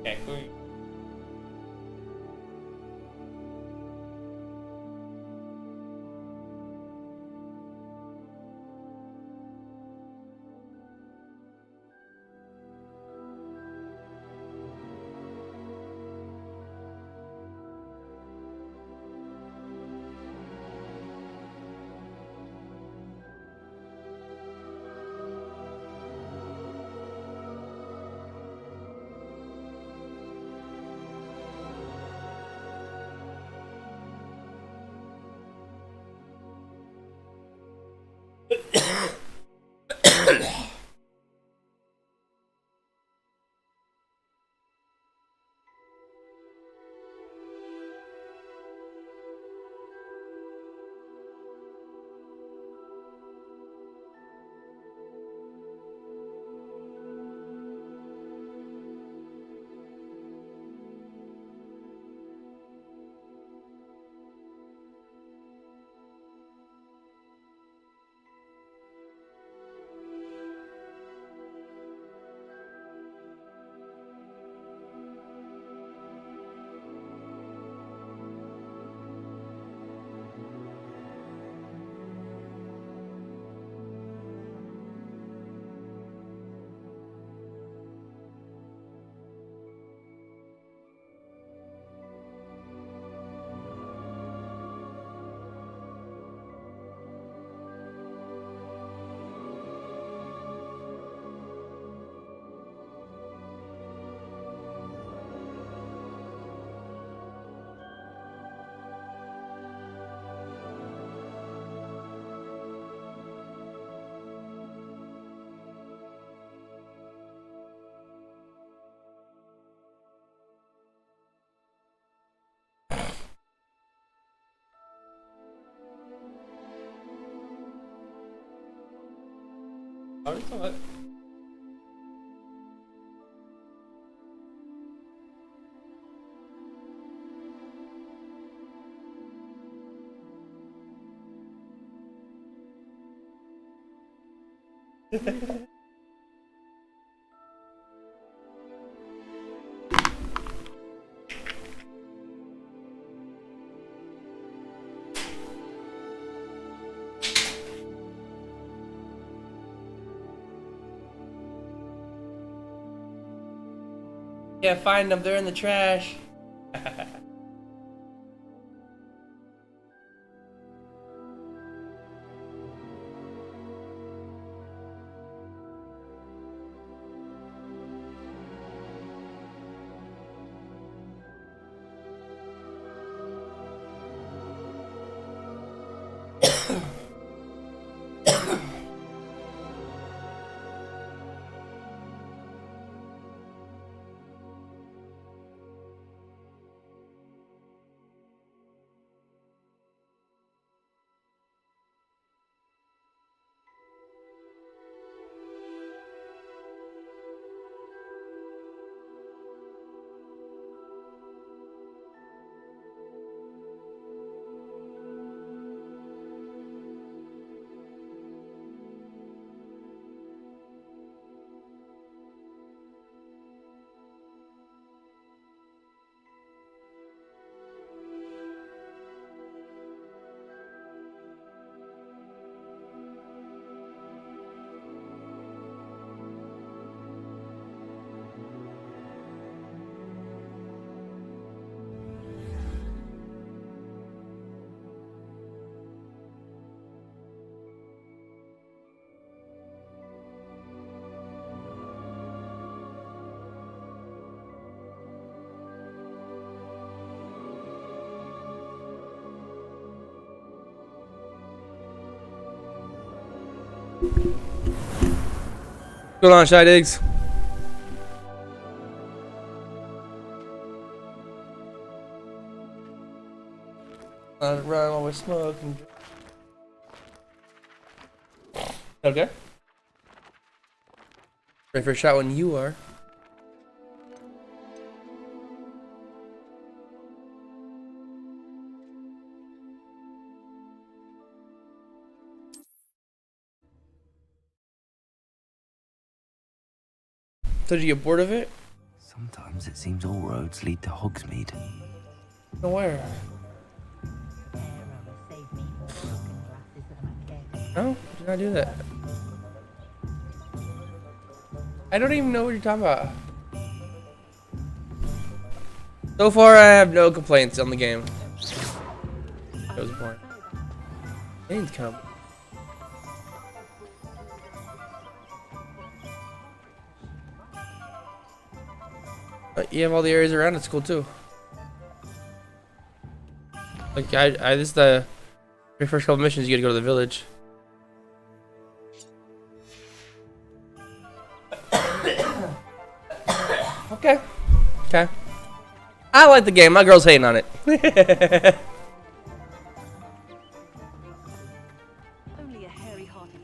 Okay, cool. Sorry, it's alright. Yeah, find them. They're in the trash. What's going on, Shy Diggs? Run while we're smoking. Okay. Ready for a shot when you are. So did you get bored of it? Sometimes it seems all roads lead to Hogsmeade. Where? No, did not do that. I don't even know what you're talking about. So far, I have no complaints on the game. That was the point. Game's kind of. But you have all the areas around. It's cool too. Like this is the very first couple missions. You gotta go to the village. Okay. Okay. I like the game. My girl's hating on it. Only a hairy-hearted.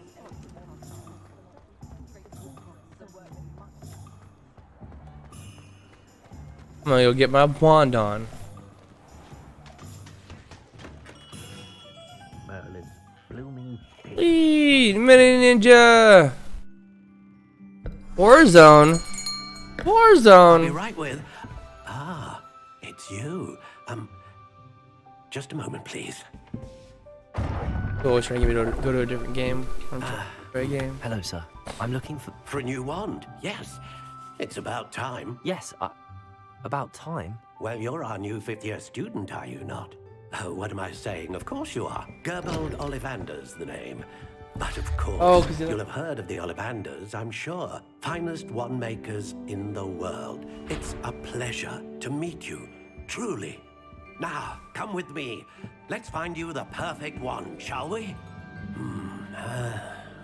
I'm gonna go get my wand on. Merlin's blooming pig. Eee, mini ninja. Warzone. Be Warzone. right with. Ah, it's you. Just a moment, please. Oh, trying to get me to go to a different game. Great game. Hello, sir. I'm looking for... For a new wand, yes. It's about time. Yes, about time. Well, you're our new fifth-year student, are you not? Oh, what am I saying? Of course you are. Gerbold Ollivander's the name. But of course, Oh, 'cause you'll have heard of the Ollivanders, I'm sure. Finest wand makers in the world. It's a pleasure to meet you, truly. Now, come with me. Let's find you the perfect wand, shall we?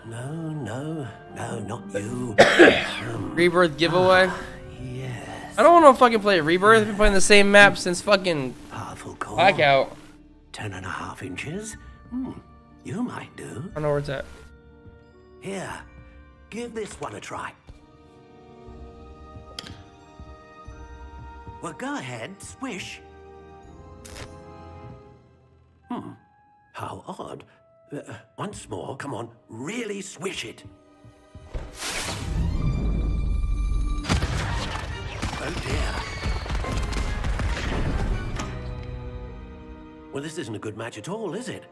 No, not you. Rebirth giveaway. Yes, I don't want to fucking play Rebirth. I've been playing the same map since fucking powerful core. Blackout. 10.5 inches. You might do. I don't know where it's at. Here, give this one a try. Well, go ahead, swish. How odd. Once more, come on, really swish it. Oh dear. Well, this isn't a good match at all, is it?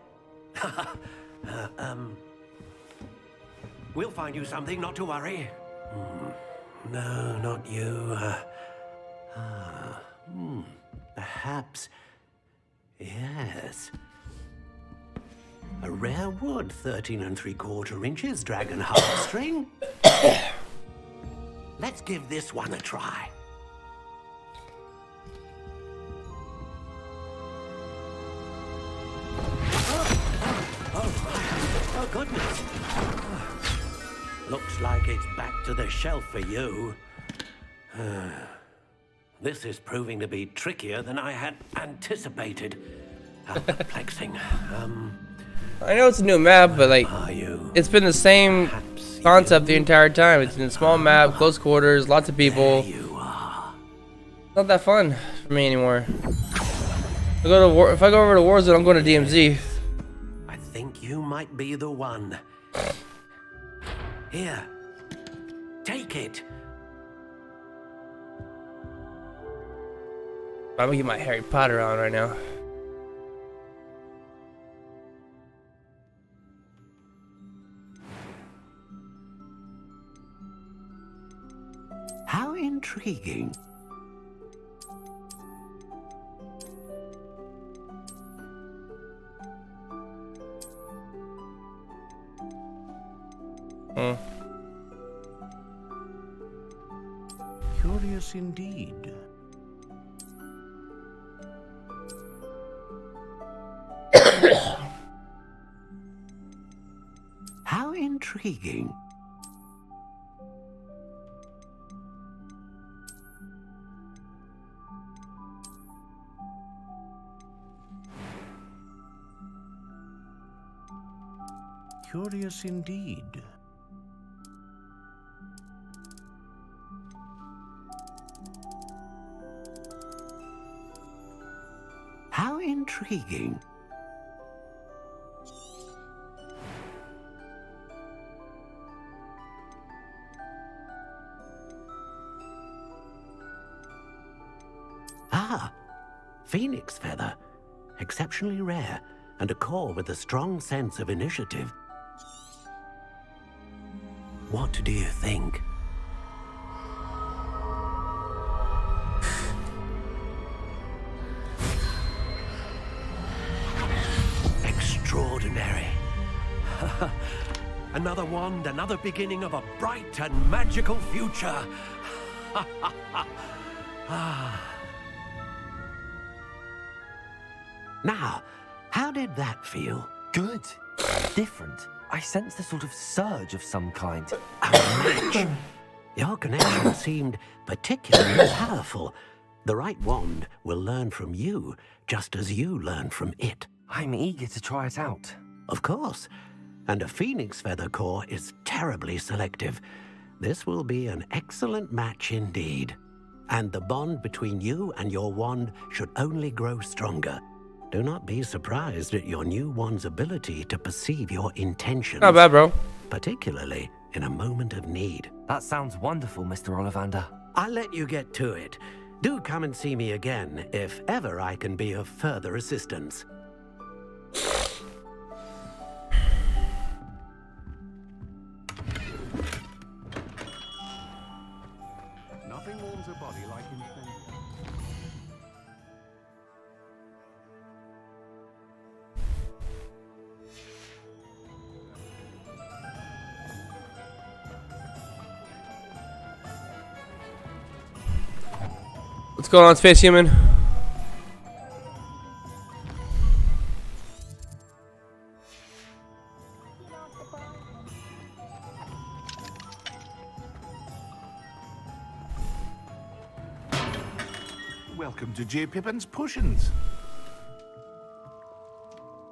We'll find you something, not to worry. No, not you. Perhaps. Yes. A rare wood, 13 3/4 inches, dragon heartstring. Let's give this one a try. Oh, goodness. Looks like it's back to the shelf for you. This is proving to be trickier than I had anticipated. How perplexing. I know it's a new map, but like, Are you? it's been the same concept the entire time. It's in a small map, close quarters, lots of people. There you are. Not that fun for me anymore. If I go over to Warzone, I'm going to DMZ. I think you might be the one. Here. Take it. I'm gonna get my Harry Potter on right now. How intriguing. Curious indeed. How intriguing. Curious indeed. How intriguing. Ah, phoenix feather. Exceptionally rare, and a core with a strong sense of initiative. What do you think? Extraordinary. Another wand, another beginning of a bright and magical future. Now, how did that feel? Good. Different. I sensed a sort of surge of some kind. A match. Your connection seemed particularly powerful. The right wand will learn from you, just as you learn from it. I'm eager to try it out. Of course. And a phoenix feather core is terribly selective. This will be an excellent match indeed. And the bond between you and your wand should only grow stronger. Do not be surprised at your new wand's ability to perceive your intentions. Not bad, bro. Particularly in a moment of need. That sounds wonderful, Mr. Ollivander. I'll let you get to it. Do come and see me again if ever I can be of further assistance. Nothing warms a body like incense. What's going on, Space Human? Welcome to J. Pippin's Potions.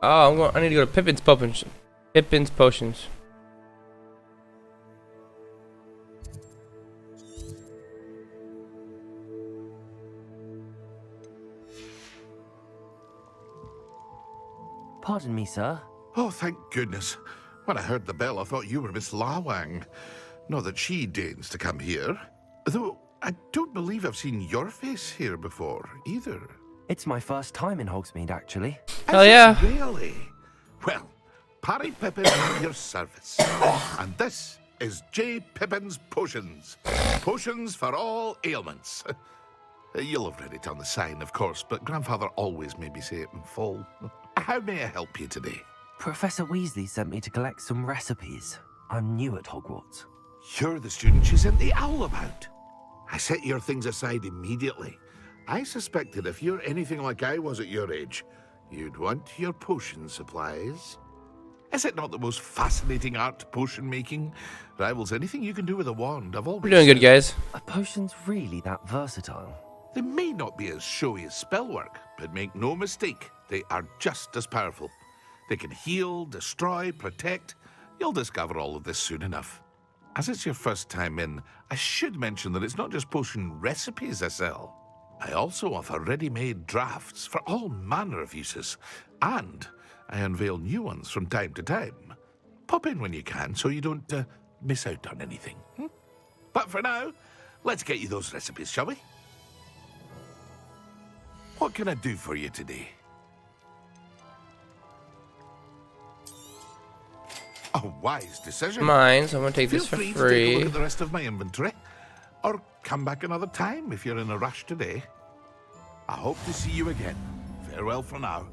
Oh, I need to go to Pippin's Potions. Pippin's Potions. Pardon me, sir. Oh, thank goodness. When I heard the bell, I thought you were Miss Lawang. Not that she deigns to come here. Though I don't believe I've seen your face here before, either. It's my first time in Hogsmeade, actually. Hell Is it yeah. Really? Well, Parry Pippin at your service. And this is J. Pippin's Potions. Potions for all ailments. You'll have read it on the sign, of course, but Grandfather always made me say it in full. How may I help you today? Professor Weasley sent me to collect some recipes. I'm new at Hogwarts. You're the student she sent the owl about. I set your things aside immediately. I suspected if you're anything like I was at your age, you'd want your potion supplies. Is it not the most fascinating art, potion making? Rivals anything you can do with a wand. I've always We're doing good, said. guys. Are potions really that versatile? They may not be as showy as spellwork, but make no mistake, they are just as powerful. They can heal, destroy, protect. You'll discover all of this soon enough. As it's your first time in, I should mention that it's not just potion recipes I sell. I also offer ready-made drafts for all manner of uses, and I unveil new ones from time to time. Pop in when you can so you don't miss out on anything. But for now, let's get you those recipes, shall we? What can I do for you today? A wise decision. Mine, so I'm gonna take Feel this for free to take a look free. at the rest of my inventory, or come back another time if you're in a rush today. I hope to see you again. Farewell for now.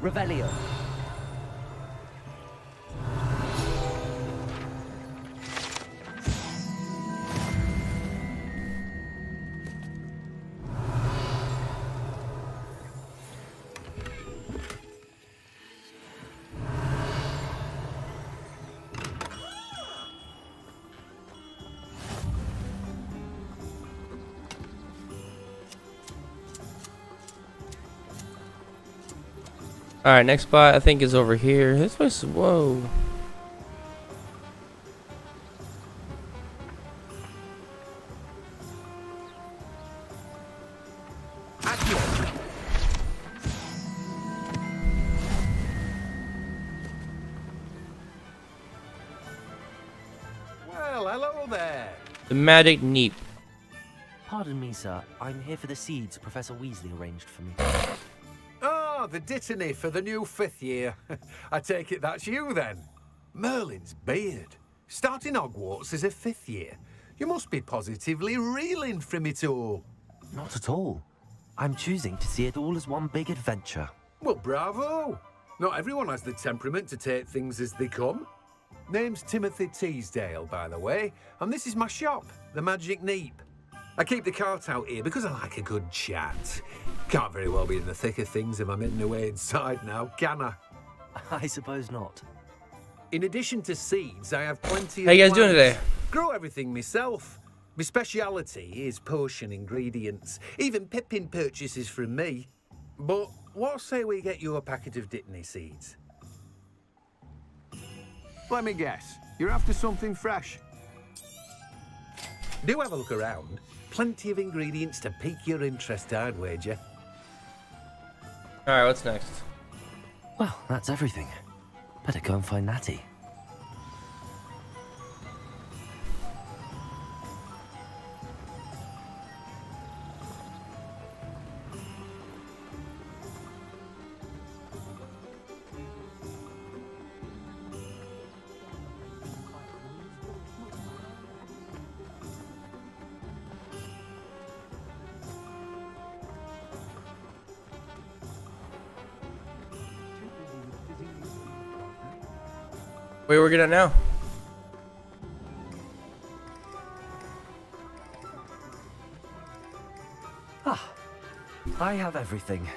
Revelio. Alright, next spot I think is over here. This place, whoa. Well, hello there. The Magic Neep. Pardon me, sir. I'm here for the seeds Professor Weasley arranged for me. Ah, the dittany for the new 5th year. I take it that's you then. Merlin's beard. Starting Hogwarts as a 5th year. You must be positively reeling from it all. Not at all. I'm choosing to see it all as one big adventure. Well, bravo. Not everyone has the temperament to take things as they come. Name's Timothy Teasdale, by the way, and this is my shop, the Magic Neep. I keep the cart out here because I like a good chat. Can't very well be in the thick of things if I'm hidden away inside now, can I? I suppose not. In addition to seeds, I have plenty of How you guys doing plants. today? Grow everything myself. My speciality is potion ingredients. Even Pippin purchases from me. But what say we get you a packet of Dittany seeds? Let me guess. You're after something fresh. Do have a look around. Plenty of ingredients to pique your interest, I'd wager. Alright, what's next? Well, that's everything. Better go and find Natty. Where are we gonna now? I have everything.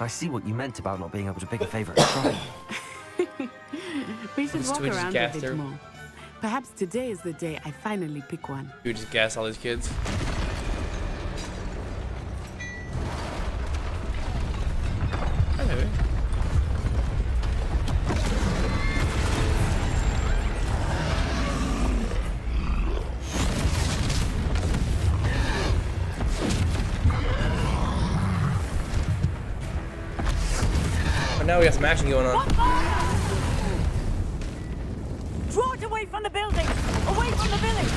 I see what you meant about not being able to pick a favourite shrine. We should Just walk to just around a gas bit her. more. Perhaps today is the day I finally pick one. We just gas all these kids. Hi, baby. Oh, now we got some action going on. Draw it away from the building! Away from the village!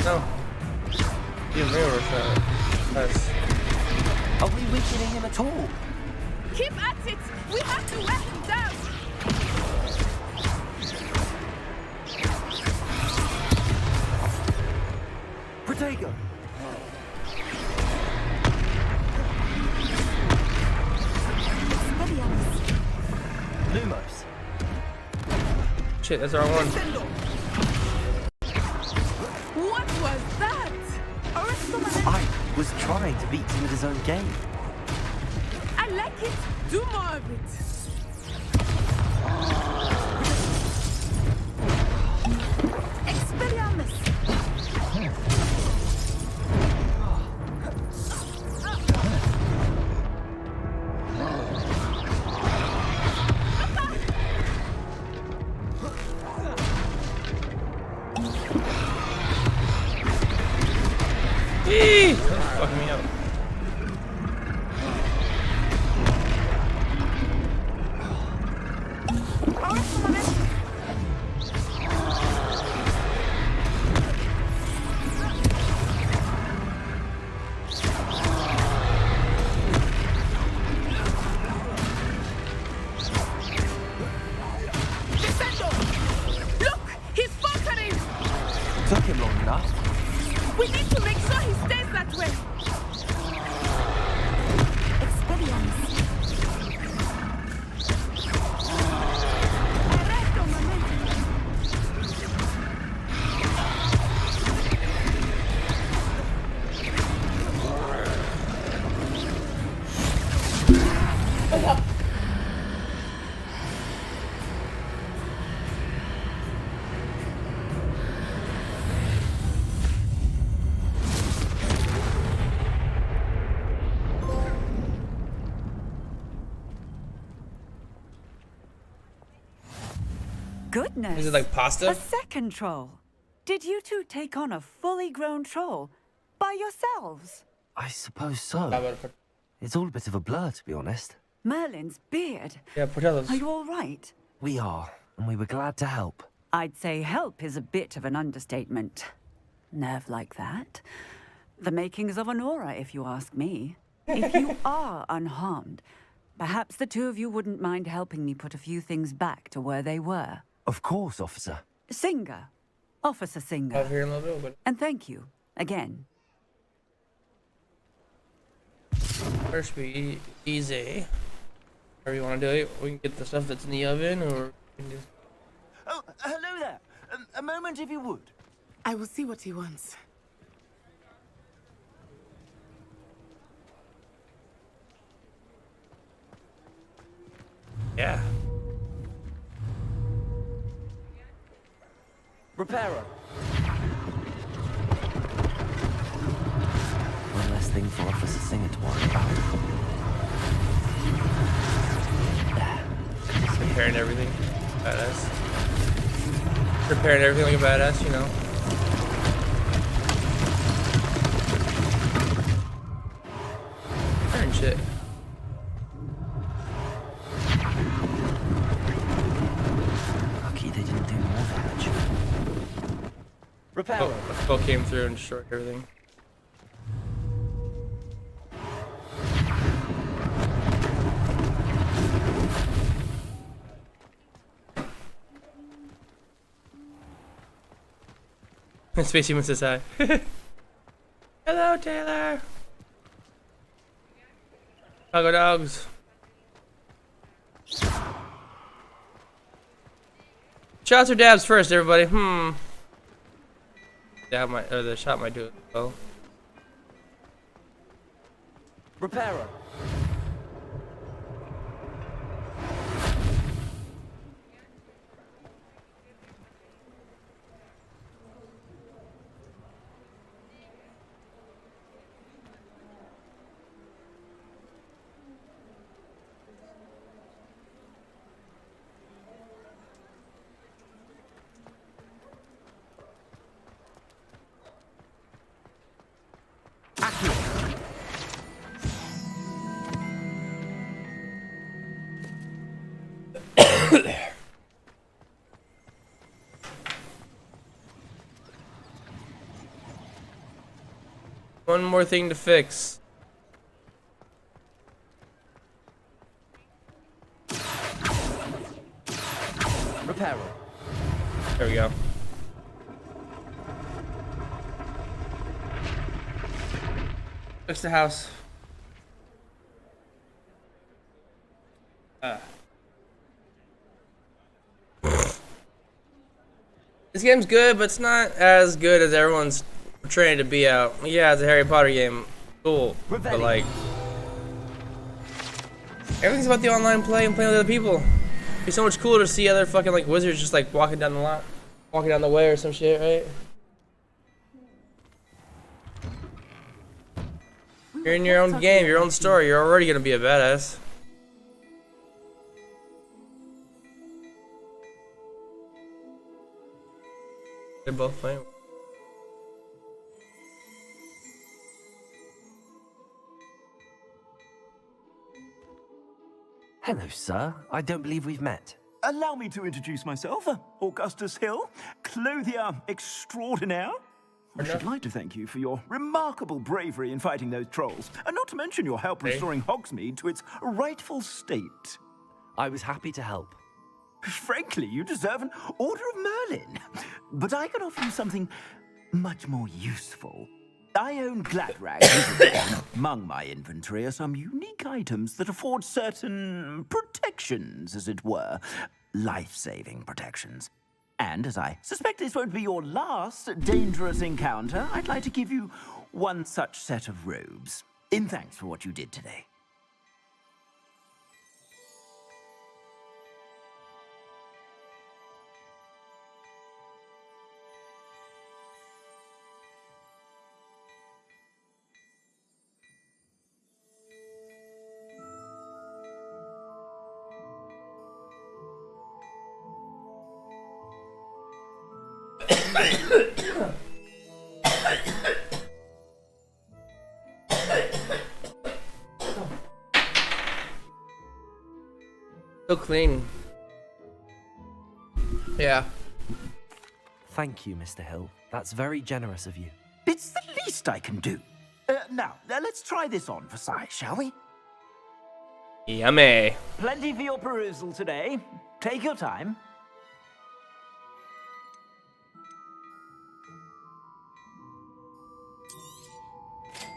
No. Be a mirror shot. Nice. Are we weakening him at all? Keep at it! We have to wear him down! Protego! Lumos! Shit, that's our one. What was that? I was trying to beat him at his own game. I like it! Do more of it! Expelliarmus! Eee! That's fucking me up. Look! He's faltering! Took him long enough. We need to make sure he stays that way! Arresto, momento! Goodness. Is it like pasta? A second troll. Did you two take on a fully grown troll by yourselves? I suppose How so. about It's all a bit of a blur, to be honest. Merlin's beard. yeah, potatoes. Are you all right? We are, and we were glad to help. I'd say help is a bit of an understatement. Nerve like that. The makings of an aura, if you ask me. If you are unharmed, perhaps the two of you wouldn't mind helping me put a few things back to where they were. Of course, officer. Singer. Officer Out Singer. here in a little bit. And thank you, again. First be easy. However you want to do it. We can get the stuff that's in the oven, or we can just... Oh, hello there. A moment if you would. I will see what he wants. Yeah. Repairer. One less thing for Officer Singer to worry about. Preparing everything. Badass. Preparing everything like a badass, you know. Iron shit. Lucky they didn't do more damage. Repairer. Oh, the skull came through and destroyed everything. Space Human says hi. Hello, Taylor. Doggo dogs. Shots or dabs first, everybody. Dab might, or the shot might do it well. Repairer. One more thing to fix. Repairer. There we go. Fix the house. This game's good, but it's not as good as everyone's portraying it to be out. Yeah, it's a Harry Potter game. Cool. But like, everything's about the online play and playing with other people. It'd be so much cooler to see other fucking like wizards just like walking down the lot, walking down the way or some shit, right? You're in your own game, your own story. You're already gonna be a badass. They're both playing. Hello, sir. I don't believe we've met. Allow me to introduce myself, Augustus Hill, clothier extraordinaire. I should like to thank you for your remarkable bravery in fighting those trolls, and not to mention your help restoring Hogsmeade to its rightful state. I was happy to help. Frankly, you deserve an Order of Merlin. But I can offer you something much more useful. I own Gladrags. Among my inventory are some unique items that afford certain protections, as it were. Life-saving protections. And as I suspect this won't be your last dangerous encounter, I'd like to give you one such set of robes. In thanks for what you did today. So clean. Yeah. Thank you, Mr. Hill. That's very generous of you. It's the least I can do. Now, let's try this on for size, shall we? Yummy. Plenty for your perusal today. Take your time.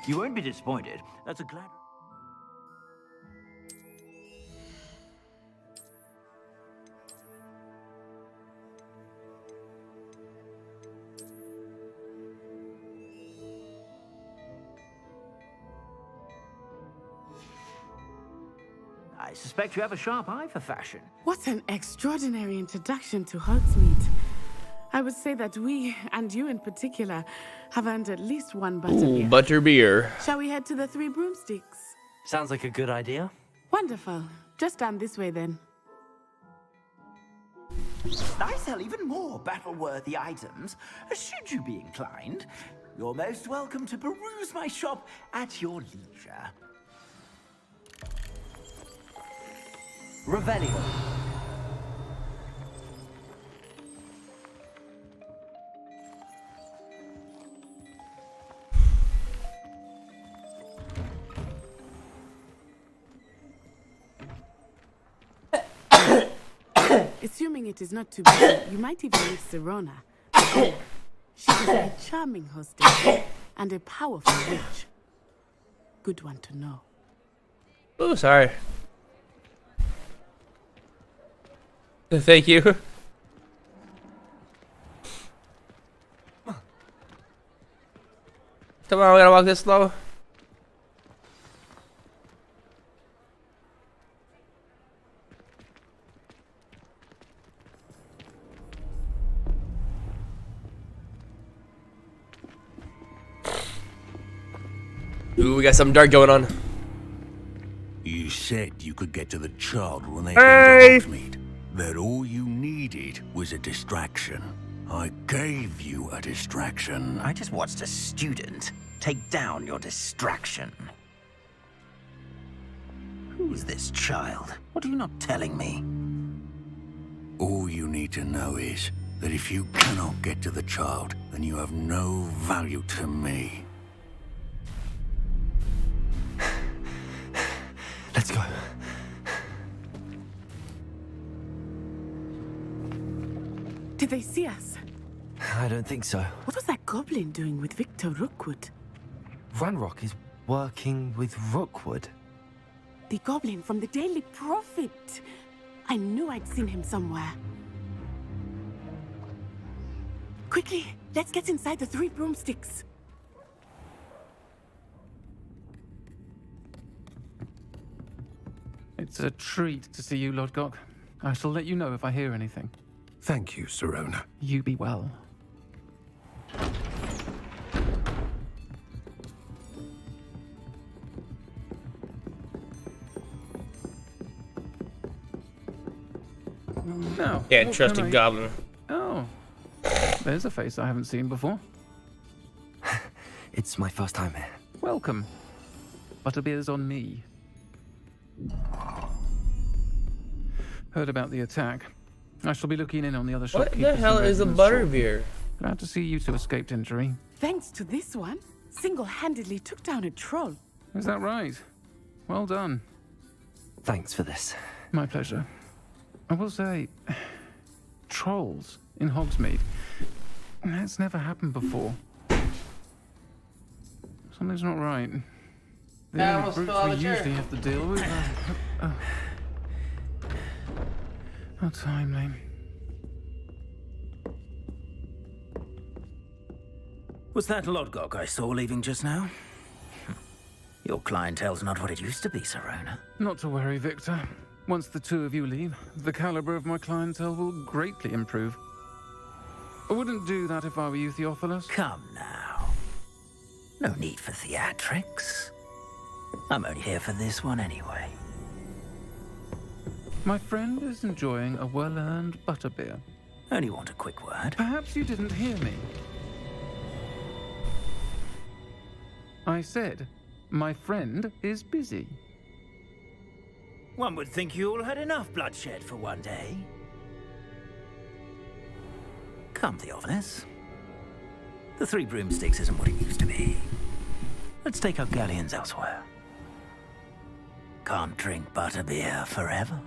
You won't be disappointed. That's a glad... I suspect you have a sharp eye for fashion. What an extraordinary introduction to Hogsmeade. I would say that we, and you in particular, have earned at least one butterbeer. Ooh, butterbeer. Shall we head to the Three Broomsticks? Sounds like a good idea. Wonderful. Just down this way then. I sell even more battle-worthy items, should you be inclined. You're most welcome to peruse my shop at your leisure. Revelio. Assuming it is not too bad, you might even meet Sirona. She is a charming hostess and a powerful witch. Good one to know. Oh, sorry. Thank you. Come on, we gotta walk this slow. Ooh, we got something dark going on. You said you could get to the child when they Hey! came to Hogsmeade. That all you needed was a distraction. I gave you a distraction. I just watched a student take down your distraction. Who's this child? What are you not telling me? All you need to know is that if you cannot get to the child, then you have no value to me. Let's go. Did they see us? I don't think so. What was that goblin doing with Victor Rookwood? Ranrock is working with Rookwood. The goblin from the Daily Prophet. I knew I'd seen him somewhere. Quickly, let's get inside the Three Broomsticks. It's a treat to see you, Lodgok. I shall let you know if I hear anything. Thank you, Sirona. You be well. Now, Can't what trust can a I- goblin. Oh, there's a face I haven't seen before. It's my first time here. Welcome. Butterbeer's on me. Heard about the attack. I shall be looking in on the other What shopkeepers. the and hell is a residents shortly. butterbeer? Glad to see you two escaped injury. Thanks to this one, single-handedly took down a troll. Is that right? Well done. Thanks for this. My pleasure. I will say, trolls in Hogsmeade. That's never happened before. Something's not right. The I only almost brutes fell out we of the chair. usually have to deal with are... How timely. Was that Lodgok I saw leaving just now? Your clientele's not what it used to be, Sirona. Not to worry, Victor. Once the two of you leave, the caliber of my clientele will greatly improve. I wouldn't do that if I were you, Theophilus. Come now. No need for theatrics. I'm only here for this one anyway. My friend is enjoying a well-earned butterbeer. Only want a quick word. Perhaps you didn't hear me. I said, my friend is busy. One would think you all had enough bloodshed for one day. Come, Theophilus. The Three Broomsticks isn't what it used to be. Let's take our galleons elsewhere. Can't drink butterbeer forever.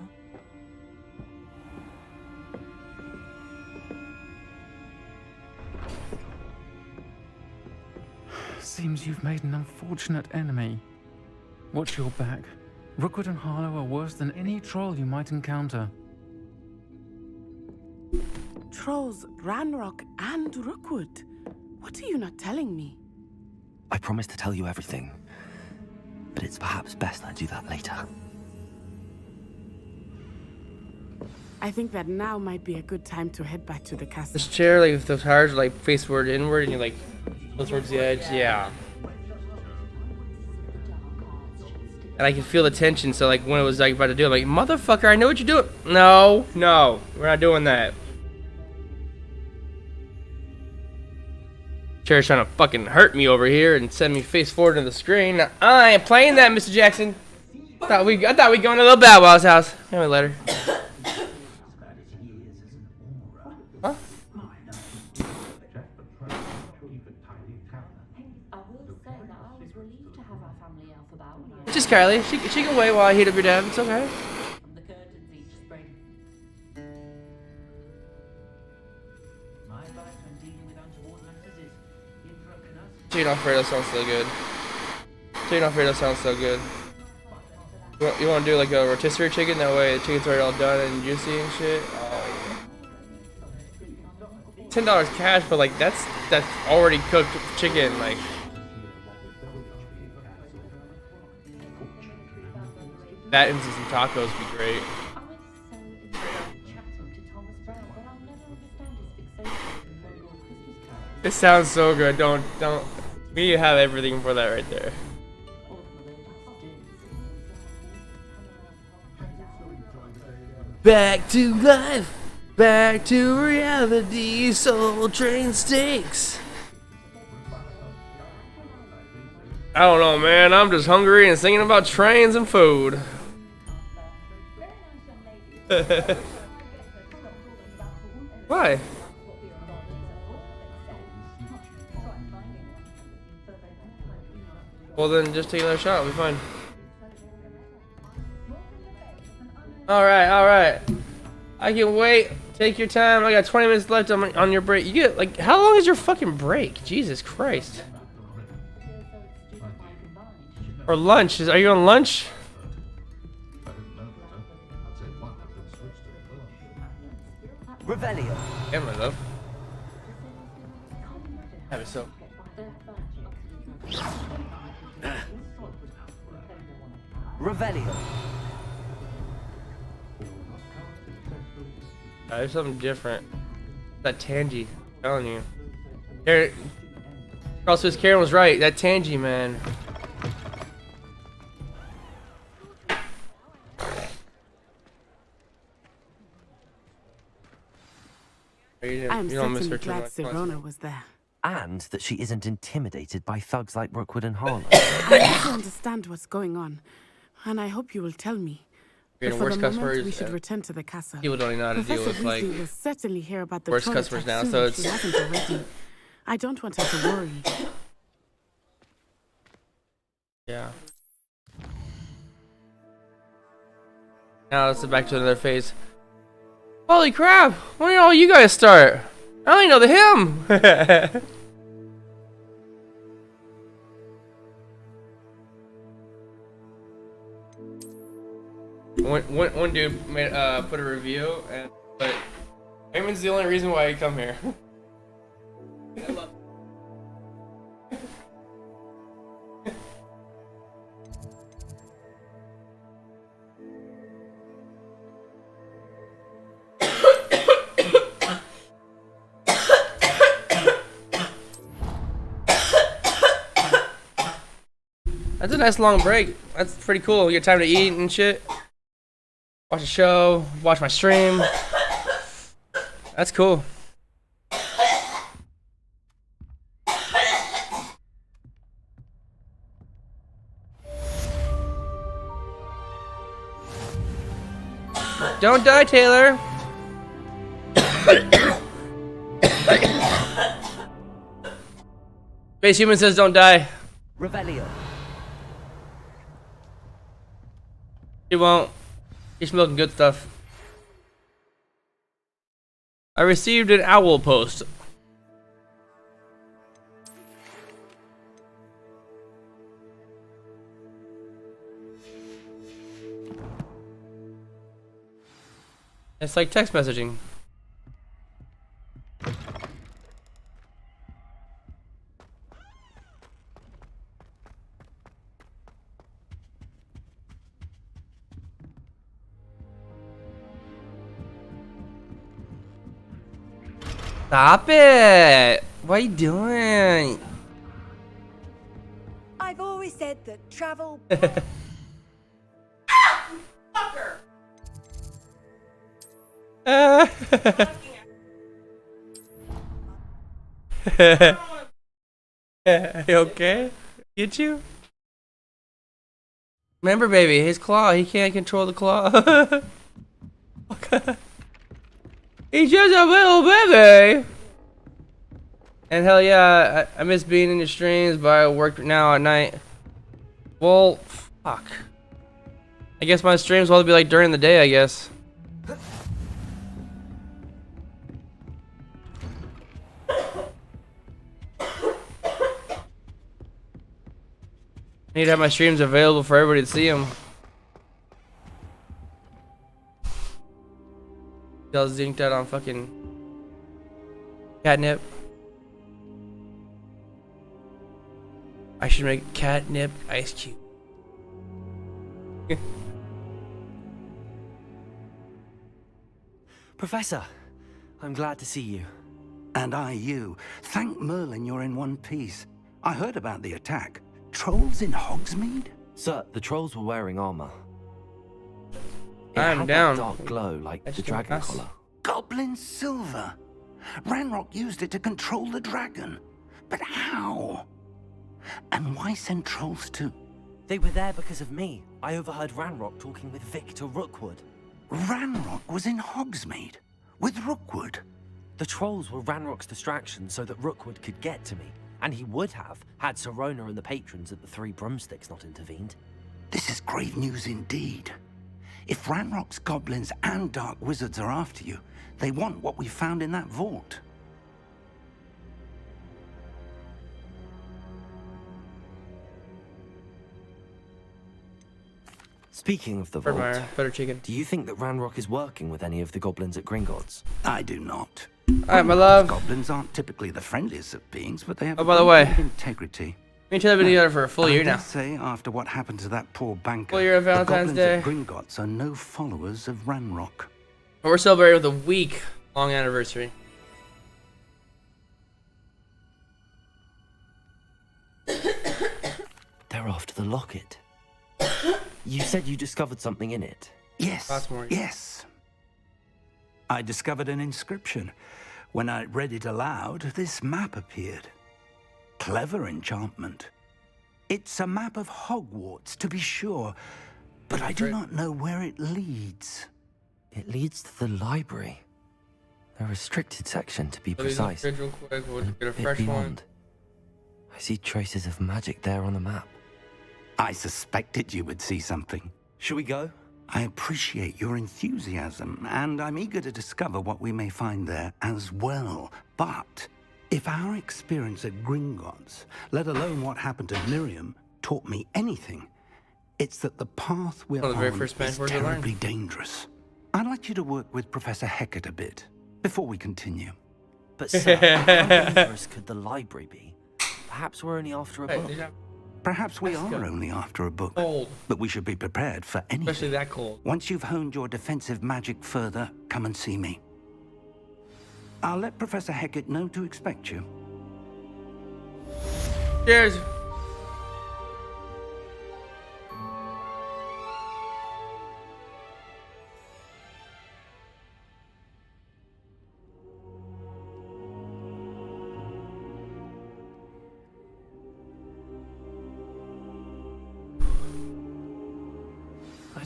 Seems you've made an unfortunate enemy. Watch your back. Rookwood and Harlow are worse than any troll you might encounter. Trolls, Ranrock, and Rookwood. What are you not telling me? I promised to tell you everything, but it's perhaps best I do that later. I think that now might be a good time to head back to the castle. This chair, like, if the tires are like faceward inward and you like go towards the edge, yeah. And I can feel the tension, so like when it was like about to do it, I'm like, motherfucker, I know what you're doing. No, we're not doing that. Chair's trying to fucking hurt me over here and send me face forward to the screen. I ain't playing that, Mr. Jackson. I thought we going to Little Bow Wow's house. Anyway, later. Huh? Just Kylie. She can wait while I heat up your dad. It's okay. Chicken Alfredo sounds so good. Chicken Alfredo sounds so good. You want to do like a rotisserie chicken? That way the chicken's already all done and juicy and shit. Oh, yeah. $10 cash, but like that's already cooked chicken. Like that and some tacos would be great. It sounds so good. Don't. We have everything for that right there. Back to life, back to reality. Soul Train Steaks. I don't know, man. I'm just hungry and thinking about trains and food. Why? Well then, just take another shot. We'll be fine. Alright. I can wait. Take your time. I got 20 minutes left on your break. You get, like, how long is your fucking break? Jesus Christ. Or lunch. Are you on lunch? Revelio. Yeah, my love. Have it so. Revelio. There's something different. That tangy. I'm telling you. Here, Carl Swiss Karen was right. That tangy, man. I'm certainly glad Sirona was there. And that she isn't intimidated by thugs like Rookwood and Harlow. I also understand what's going on, and I hope you will tell me. You're But the for worst the moment, customers. we should return to the castle. People don't even know how to deal Professor with like Weasley will certainly hear about the worst troll customers attack now, soon so if she it's- hasn't already. I don't want her to worry. Yeah. Now let's get back to another phase. Holy crap! When did all you guys start? I only know the hymn. One dude made put a review, but Eamon's the only reason why I come here. I love That's a nice long break. That's pretty cool. You get time to eat and shit. Watch a show, watch my stream. That's cool. Don't die, Taylor. Base Human says don't die. Revelio. He won't. He's smoking good stuff. I received an owl post. It's like text messaging. Stop it! What are you doing? I've always said that travel. You okay? Get you? Remember, baby, his claw. He can't control the claw. He's just a little baby. And hell yeah, I miss being in your streams, but I work now at night. Well, fuck. I guess my streams will be like during the day, I guess. I need to have my streams available for everybody to see them. Y'all zinked out on fucking catnip. I should make catnip ice cube. Professor, I'm glad to see you. And I you. Thank Merlin you're in one piece. I heard about the attack. Trolls in Hogsmeade? Sir, the trolls were wearing armor. It I'm had down. that dark glow like the dragon collar. Goblin silver. Ranrock used it to control the dragon. But how? And why send trolls to... They were there because of me. I overheard Ranrock talking with Victor Rookwood. Ranrock was in Hogsmeade with Rookwood. The trolls were Ranrock's distraction so that Rookwood could get to me. And he would have, had Sirona and the patrons at the Three Broomsticks not intervened. This is grave news indeed. If Ranrock's goblins and dark wizards are after you, they want what we found in that vault. Speaking of the vault, Better chicken. do you think that Ranrock is working with any of the goblins at Gringotts? I do not. Alright, my love. Goblins aren't typically the friendliest of beings, but they have Oh, by the way, integrity. me and Taylor have been together for a full year now. I say, after what happened to that poor banker, Full year of Valentine's the Day. goblins at Gringotts are no followers of Ranrock. But we're celebrating with a week-long anniversary. They're after the locket. You said you discovered something in it. Yes, Last morning. yes. I discovered an inscription. When I read it aloud, this map appeared. Clever enchantment. It's a map of Hogwarts, to be sure, but I do not know where it leads. It leads to the library. A restricted section, to be So these precise. upgrades real quick. We'll And get a bit fresh one. beyond. I see traces of magic there on the map. I suspected you would see something. Shall we go? I appreciate your enthusiasm, and I'm eager to discover what we may find there as well. But if our experience at Gringotts, let alone what happened to Miriam, taught me anything, it's that the path we're One of the very on first Spanish is words I learned. terribly dangerous. I'd like you to work with Professor Hecat a bit before we continue. But sir, how dangerous could the library be? Perhaps we're only after a book. Perhaps we Let's are go. only after a book, Cold. but we should be prepared for anything. Especially that cold. Once you've honed your defensive magic further, come and see me. I'll let Professor Hecat know to expect you. Cheers.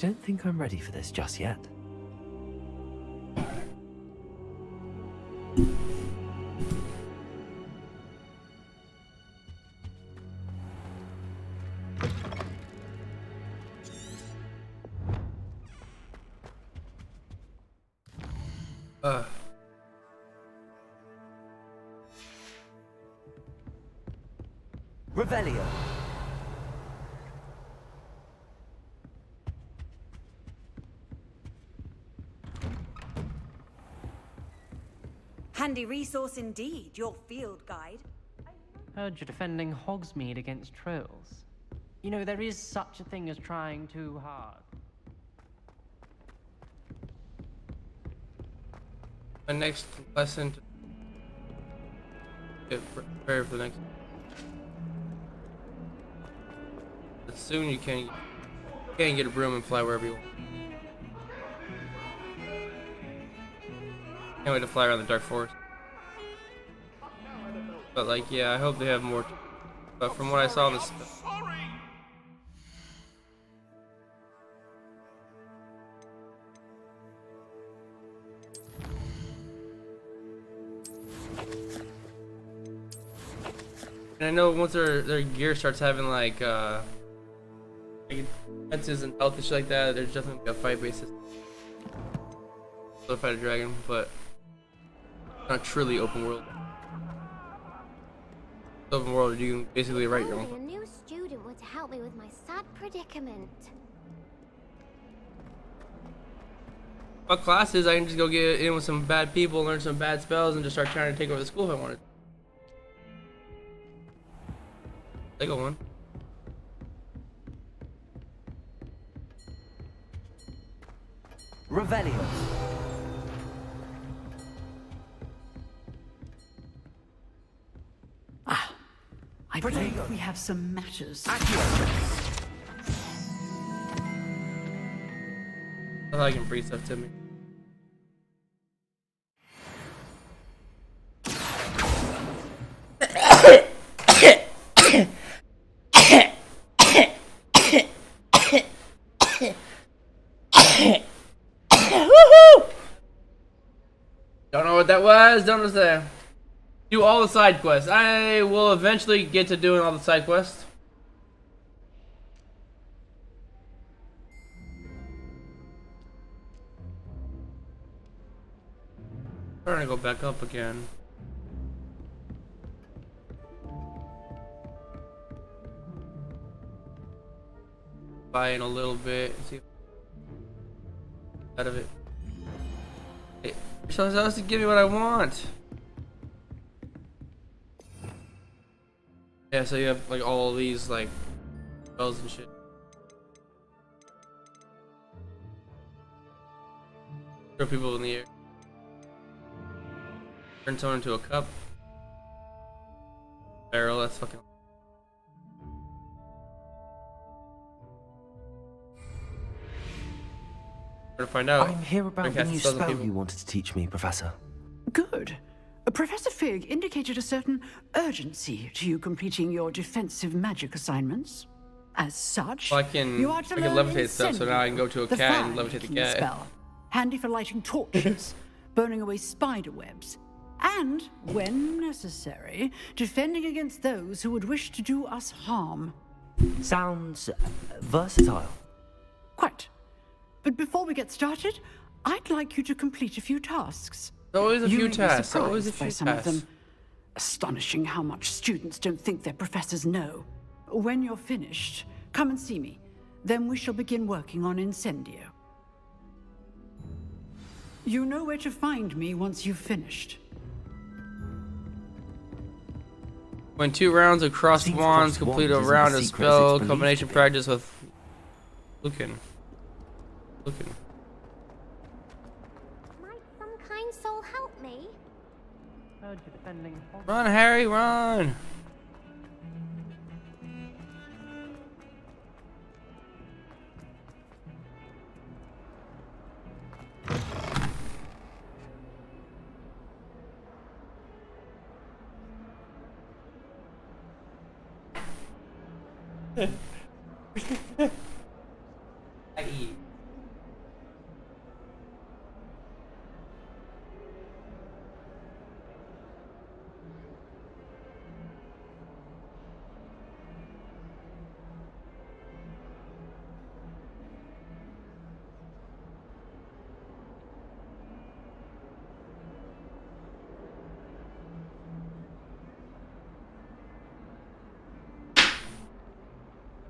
don't think I'm ready for this just yet. Revelio. Handy resource indeed, your field guide. Heard you're defending Hogsmeade against trolls. You know, there is such a thing as trying too hard. My next lesson to get prepared for the next. But soon you can get a broom and fly wherever you want. Can't wait to fly around the Dark Forest. But like, yeah, I hope they have more. But from what I saw in this. And I know once their gear starts having like defenses and health and shit like that, there's definitely a fight basis. So fight a dragon, but not truly open world. Open world, you can basically write your own. A new student would help me with my sad predicament. What classes? I can just go get in with some bad people, learn some bad spells, and just start trying to take over the school if I wanted. Take a one. Revelio. I believe we have some matters. I thought I can breathe stuff to me. Don't know what that was. Don't understand. Do all the side quests. I will eventually get to doing all the side quests. I'm trying to go back up again. Buy in a little bit and see out of it. Hey, you're supposed to give me what I want. Yeah, so you have like all these like spells and shit. Throw people in the air. Turn someone into a cup. Barrel, that's fucking. To find out. I'm here about the new spell you wanted to teach me, Professor. Good. Professor Fig indicated a certain urgency to you completing your defensive magic assignments. As such, well, I can levitate stuff, so now I can go to a cat and levitate the cat. Spell. Handy for lighting torches, burning away spider webs, and, when necessary, defending against those who would wish to do us harm. Sounds versatile. Quite. But before we get started, I'd like you to complete a few tasks. Always a few tasks. Always a few tasks. Of them. Astonishing how much students don't think their professors know. When you're finished, come and see me. Then we shall begin working on Incendio. You know where to find me once you've finished. When 2 rounds of crossed wands complete a round of spell combination practice with Lucan. Might some kind soul help me? Heard you're defending. Run, Harry, run!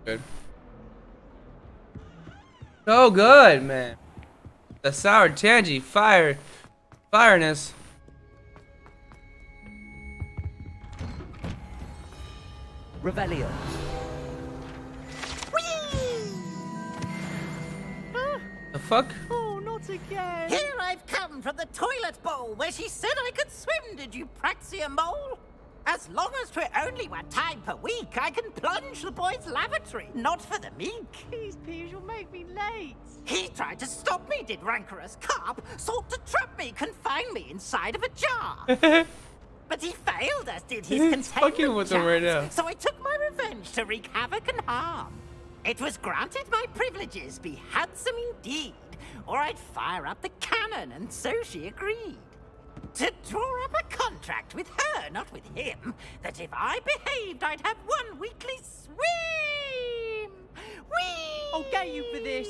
Good. So good, man. The sour tangy fireness. Revelio. The fuck? Oh, not again. Here I've come from the toilet bowl where she said I could swim, did you praxia mole? As long as 'twere only one time per week, I can plunge the boy's lavatory, not for the meek. Please, Piers, you'll make me late. He tried to stop me, did rancorous carp, sought to trap me, confine me inside of a jar. But he failed, as did his He's fucking with him right now. so I took my revenge to wreak havoc and harm. It was granted my privileges be handsome indeed, or I'd fire up the cannon, and so she agreed. To draw up a contract with her, not with him, that if I behaved, I'd have one weekly swim. Whee! I'll get you for this.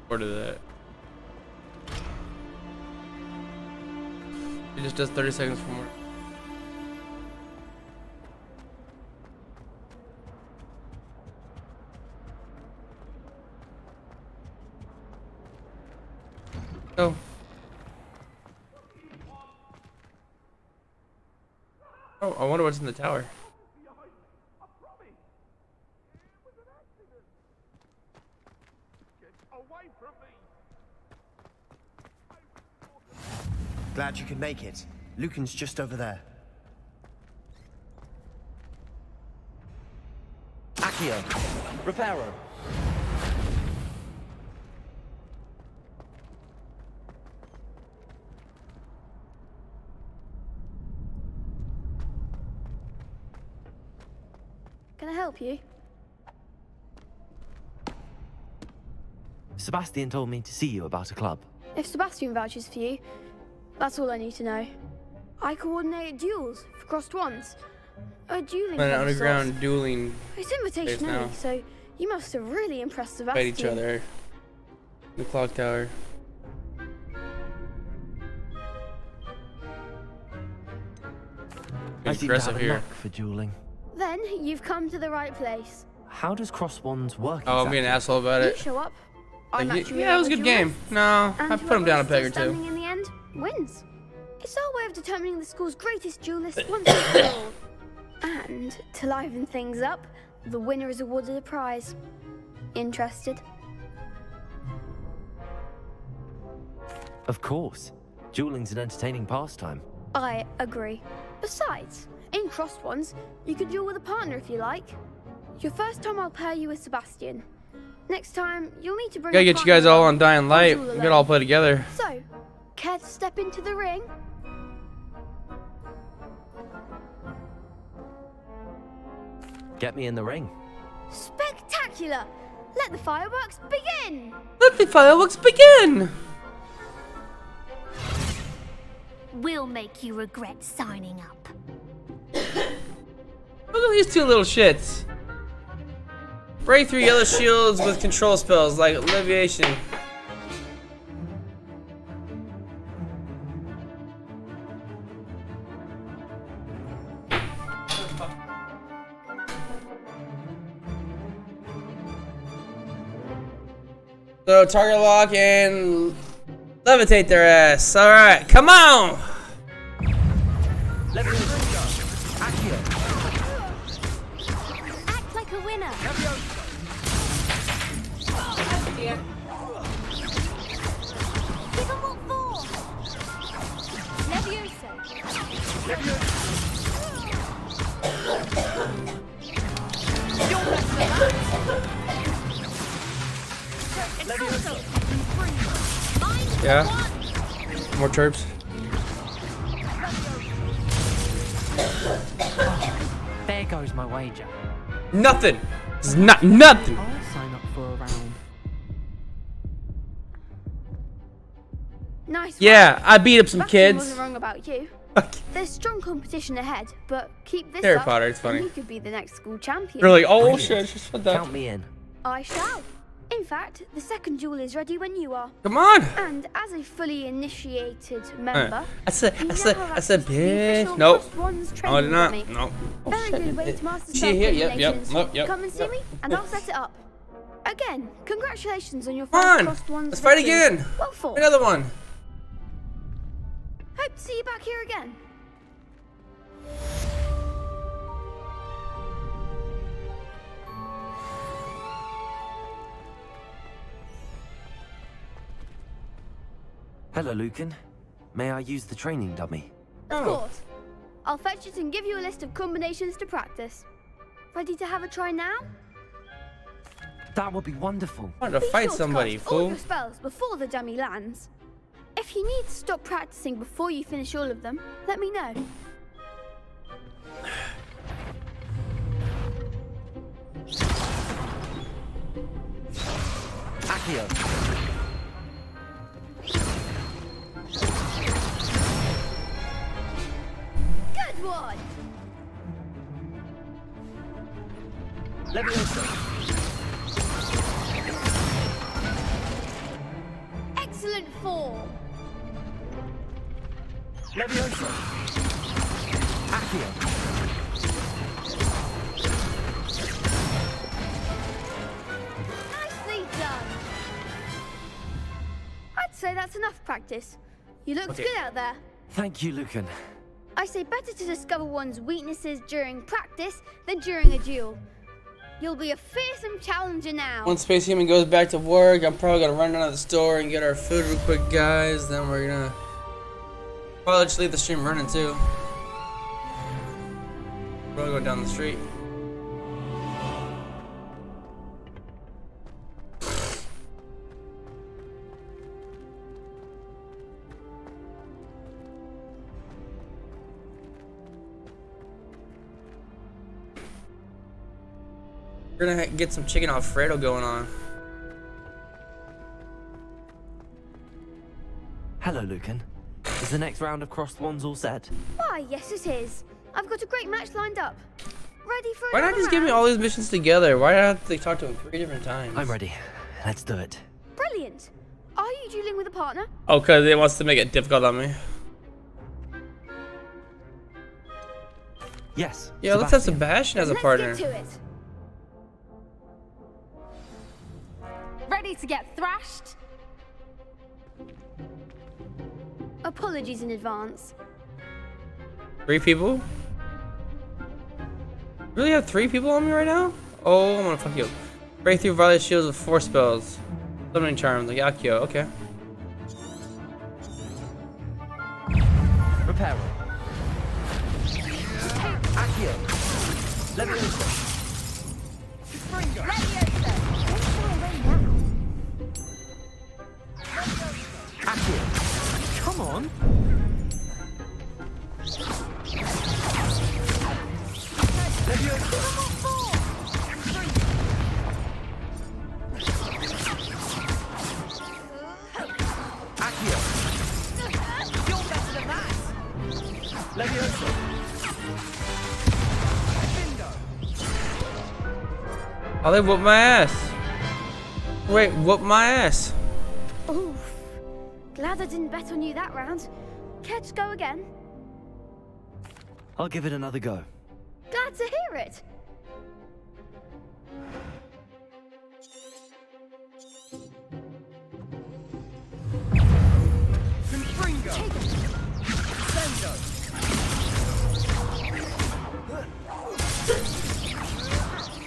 Order that. It just does 30 seconds for more. Oh. Oh, I wonder what's in the tower. Glad you could make it. Lucan's just over there. Accio. Reparo. Can I help you? Sebastian told me to see you about a club. If Sebastian vouches for you, that's all I need to know. I coordinate duels for crossed ones. A dueling An club of underground sorts. dueling. It's invitation now. only, so you must have really impressed Fight Sebastian. each other. The clock tower. I seem to Aggressive have a here. knack for dueling. Then you've come to the right place. How does cross wands work? Oh, I'm being an asshole about You it. show up. Like, I match you yeah, it was a with good your game. wrists, No, and I put him down a peg or whoever is two. standing in the end wins. It's our way of determining the school's greatest duelist once and for all. And to liven things up, the winner is awarded a prize. Interested? Of course. Dueling's an entertaining pastime. I agree. Besides, in crossed ones, you can duel with a partner if you like. Your first time I'll pair you with Sebastian. Next time, you'll need to bring Gotta a get you guys partner all along on Dying or Light. duel We alone. gotta all play together. So, care to step into the ring? Get me in the ring. Spectacular! Let the fireworks begin! Let the fireworks begin! We'll make you regret signing up. Look at these two little shits. Break through yellow shields with control spells like alleviation. So target lock and levitate their ass. All right, come on. Act like a winner. Give 'em what for. Yeah. More chirps. There goes my wager. Nothing. This is not nothing. I'll sign up for a round. Nice. Yeah, work. I beat up some Sebastian kids. wasn't wrong about you. There's strong competition ahead, but keep this Harry up, Potter, it's and funny. you could be the next school champion. They're like, oh Brilliant. shit, just what that. Count me in. I shall. In fact, the second duel is ready when you are. Come on! And as a fully initiated member, I said, bitch. Nope. No, I did not. Nope. Oh, very shit. good way to master She here? Yep. spell. Come and see me, and I'll set it up. Again, congratulations on your Come first on! Crossed Ones Let's fight victory. again! Well fought. Another one! Hope to see you back here again. Hello, Lucan. May I use the training dummy? Of course. I'll fetch it and give you a list of combinations to practice. Ready to have a try now? That would be wonderful. I want to fight somebody, Cast all fool. your spells before the dummy lands. If you need to stop practicing before you finish all of them, let me know. Accio. Good one! Leviosa. Excellent form! Leviosa. Accio. Nicely done! I'd say that's enough practice. You looked Okay. good out there. Thank you, Lucan. I say better to discover one's weaknesses during practice than during a duel. You'll be a fearsome challenger now. Once Space Human goes back to work, I'm probably gonna run down to the store and get our food real quick, guys. Then we're gonna probably just leave the stream running too. We're gonna go down the street. We're gonna get some chicken Alfredo going on. Hello, Lucan. Is the next round of crossed wands all set? Why, yes it is. I've got a great match lined up. Ready for Why not another just give me round? all these missions together? Why do I have to talk to him 3 different times? I'm ready. Let's do it. Brilliant. Are you dueling with a partner? Oh, because it wants to make it difficult on me. Yes. Yeah, let's have Sebastian as a partner. Let's get to it. Ready to get thrashed? Apologies in advance. 3 people? Really have 3 people on me right now? Oh, I'm gonna fuck you up. Breakthrough violet shields with 4 spells. Summoning charm, like Accio, okay. Reparo. Accio. Leviosa. Accio. Come on. Oh, they whooped my ass. Wait, whoop my ass. Oof. Glad I didn't bet on you that round. Care to go again? I'll give it another go. Glad to hear it.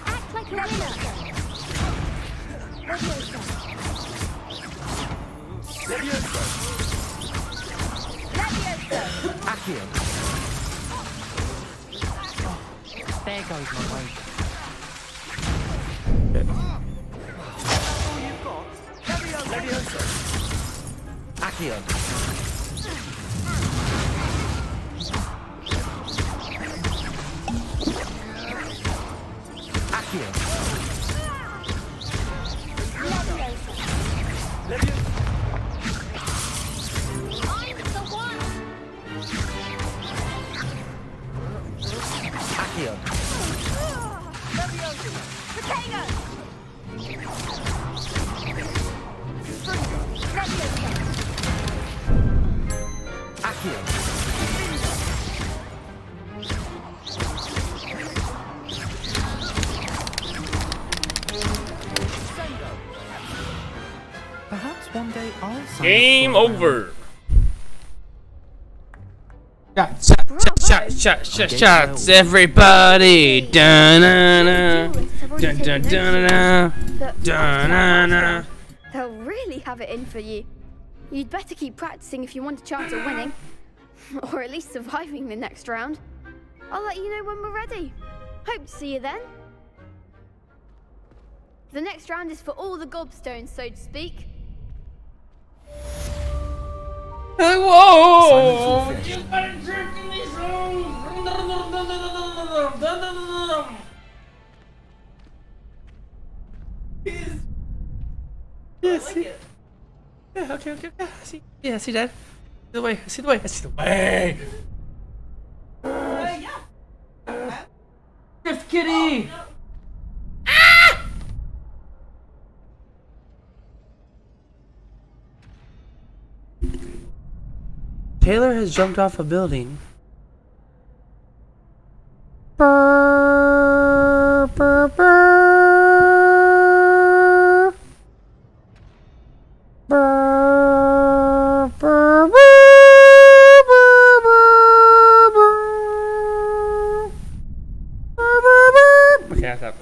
Act like a winner. Accio. There goes my weight. Accio. Accio. Accio. Perhaps one day I'll sign Game up for over. Shots, everybody. Dun-na-na. Dun, dun, dun-na-na. Dun-na-na. They'll really have it in for you. You'd better keep practicing if you want a chance at winning. Or at least surviving the next round. I'll let you know when we're ready. Hope to see you then. The next round is for all the gobstones, so to speak. Whoa! You gotta jerk in these Yeah, see. Yeah, okay. Yeah, I see. Yeah, I see that. See the way. I see the way. I see the way. Drift kitty. Taylor has jumped off a building. Burr, burr, burr. Burr, burr, burr, burr, burr, burr. Okay, that's up.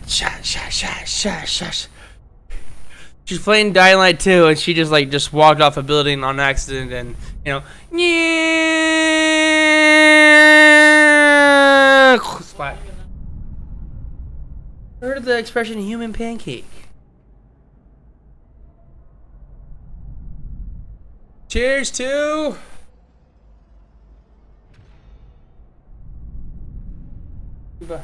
Shh. She's playing Dying Light 2 and she just walked off a building on accident and, yeah. Splat. Heard of the expression human pancake? Cheers to shiba.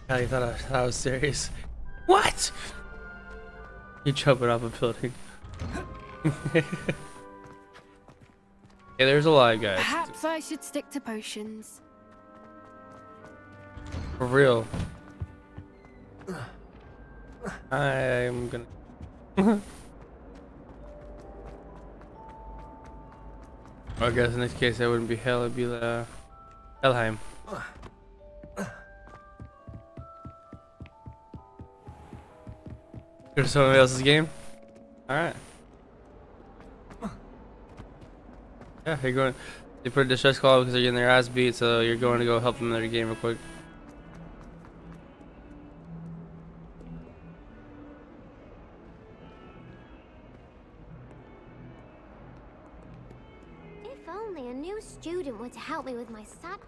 I thought I was serious. What? You jumping off a building. Yeah, there's a lot, guys. Perhaps I should stick to potions. For real. I'm gonna. I guess in this case, that wouldn't be hell, it'd be Helheim. Go to somebody else's game? Alright. Yeah, you're going. They put a distress call because they're getting their ass beat, so you're going to go help them in their game real quick. If only a new student were to help me with my sad.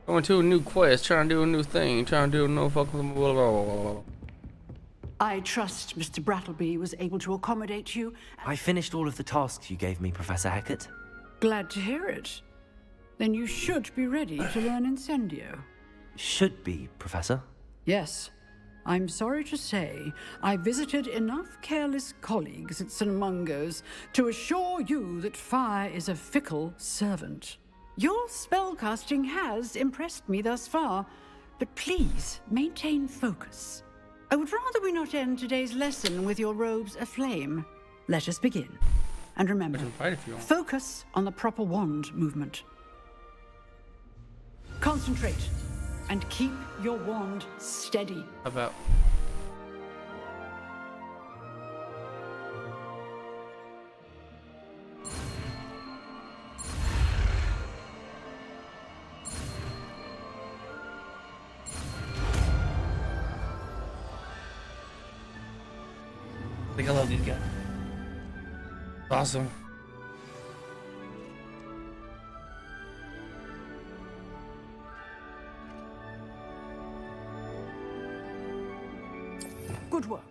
Going to a new quest, trying to do a new thing, trying to do no fucking blah, blah, blah, blah. I trust Mr. Brattleby was able to accommodate you. I finished all of the tasks you gave me, Professor Hecat. Glad to hear it. Then you should be ready to learn Incendio. Should be, Professor. Yes. I'm sorry to say, I visited enough careless colleagues at St. Mungo's to assure you that fire is a fickle servant. Your spellcasting has impressed me thus far, but please maintain focus. I would rather we not end today's lesson with your robes aflame. Let us begin. And remember, focus on the proper wand movement. Concentrate and keep your wand steady. How about? I think I love these guys. Awesome. Good work.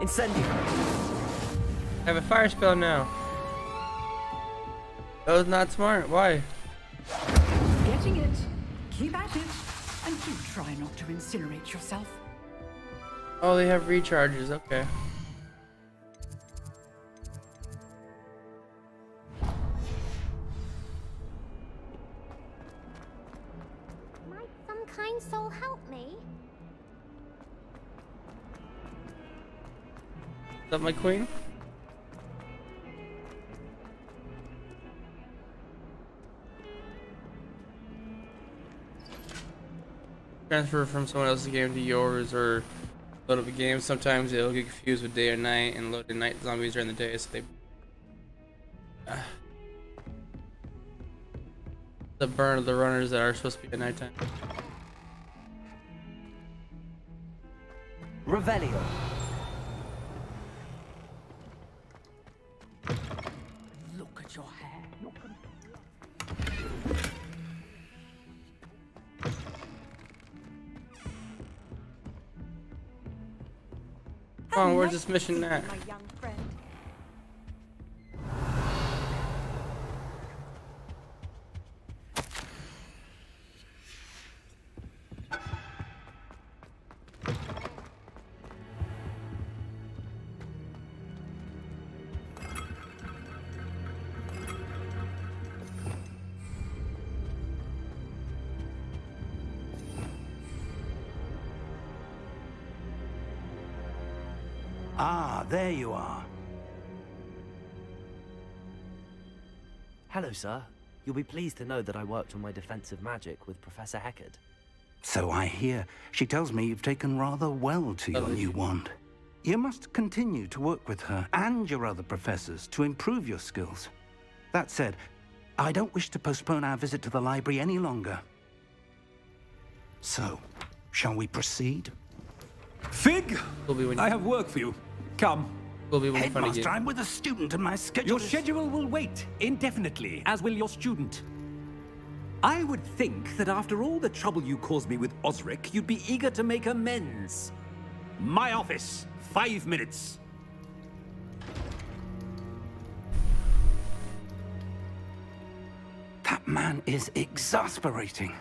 Incendio. I have a fire spell now. That was not smart. Why? Getting it. Keep at it. And do try not to incinerate yourself. Oh, they have recharges. Okay. Might some kind soul help me? Is that my queen? Transfer from someone else's game to yours or load up a game. Sometimes it'll get confused with day or night and load in night zombies during the day, so they the burn of the runners that are supposed to be at nighttime. Revelio. Look at your hair. Come on, where's this mission at? My young friend. Ah, there you are. Hello, sir. You'll be pleased to know that I worked on my defensive magic with Professor Heckard. So I hear. She tells me you've taken rather well to your new wand. You must continue to work with her and your other professors to improve your skills. That said, I don't wish to postpone our visit to the library any longer. So, shall we proceed? Fig! I have work for you. Come. Headmaster, I'm with a student and my schedule Your schedule will wait indefinitely, as will your student. I would think that after all the trouble you caused me with Osric, you'd be eager to make amends. My office, 5 minutes. That man is exasperating.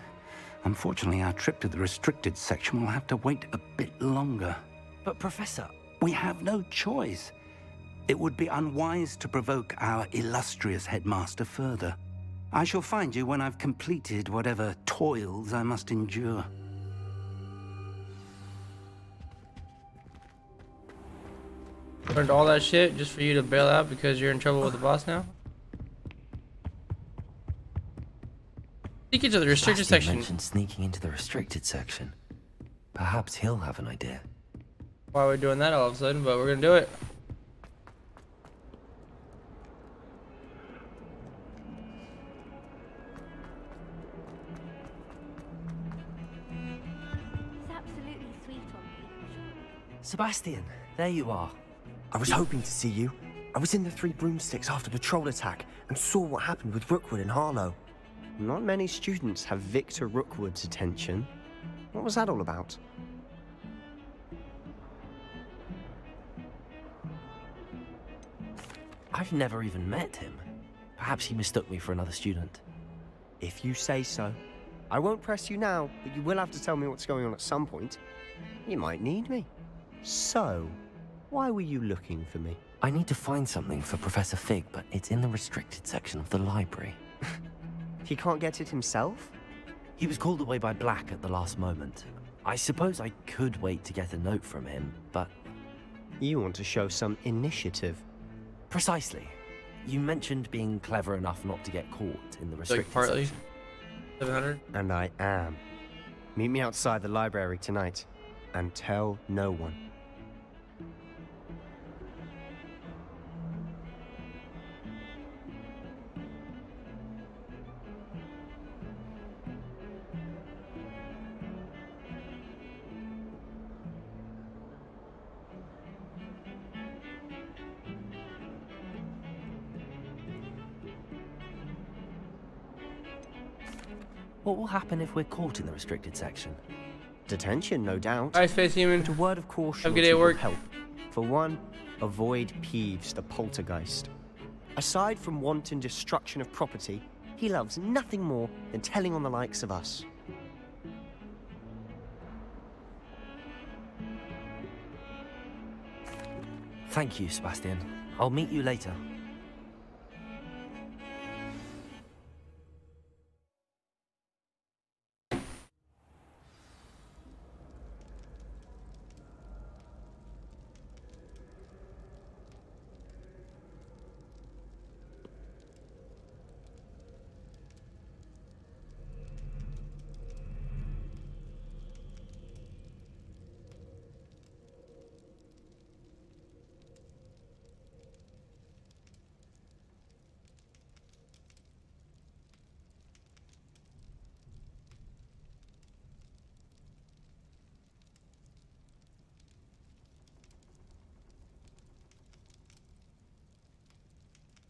Unfortunately, our trip to the restricted section will have to wait a bit longer. But Professor... We have no choice. It would be unwise to provoke our illustrious headmaster further. I shall find you when I've completed whatever toils I must endure. Learned all that shit just for you to bail out because you're in trouble with the boss now? Sneak into the restricted section. Mentioned sneaking into the restricted section. Perhaps he'll have an idea. Why are we doing that all of a sudden? But we're gonna do it. It's absolutely sweet on me. Sebastian, there you are. I was hoping to see you. I was in the Three Broomsticks after the troll attack and saw what happened with Rookwood and Harlow. Not many students have Victor Rookwood's attention. What was that all about? I've never even met him. Perhaps he mistook me for another student. If you say so. I won't press you now, but you will have to tell me what's going on at some point. You might need me. So, why were you looking for me? I need to find something for Professor Fig, but it's in the restricted section of the library. He can't get it himself? He was called away by Black at the last moment. I suppose I could wait to get a note from him, but... You want to show some initiative. Precisely. You mentioned being clever enough not to get caught in the restricted partly. section. 700? And I am. Meet me outside the library tonight, and tell no one. What will happen if we're caught in the restricted section? Detention, no doubt. Alright, Space Human. But a word of caution Have a good day at will work. help. For one, avoid Peeves, the poltergeist. Aside from wanton destruction of property, he loves nothing more than telling on the likes of us. Thank you, Sebastian. I'll meet you later.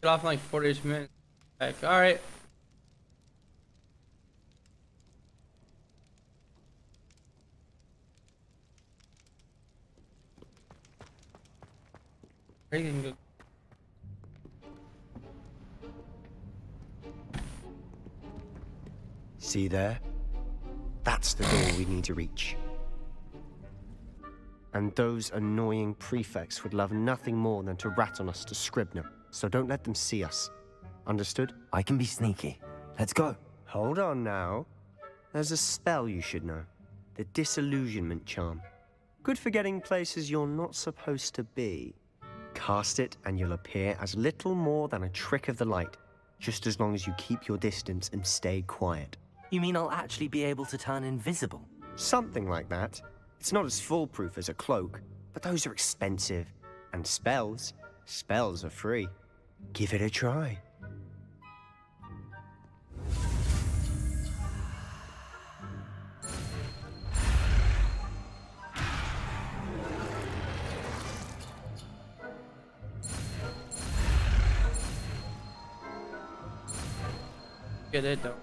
Get off in like 40 minutes. Like, alright. You can go. See there? That's the door we need to reach. And those annoying prefects would love nothing more than to rat on us to Scribner, so don't let them see us. Understood? I can be sneaky. Let's go. Hold on now. There's a spell you should know. The Disillusionment Charm. Good for getting places you're not supposed to be. Cast it and you'll appear as little more than a trick of the light, just as long as you keep your distance and stay quiet. You mean I'll actually be able to turn invisible? Something like that. It's not as foolproof as a cloak, but those are expensive. And spells are free. Give it a try. Get it though.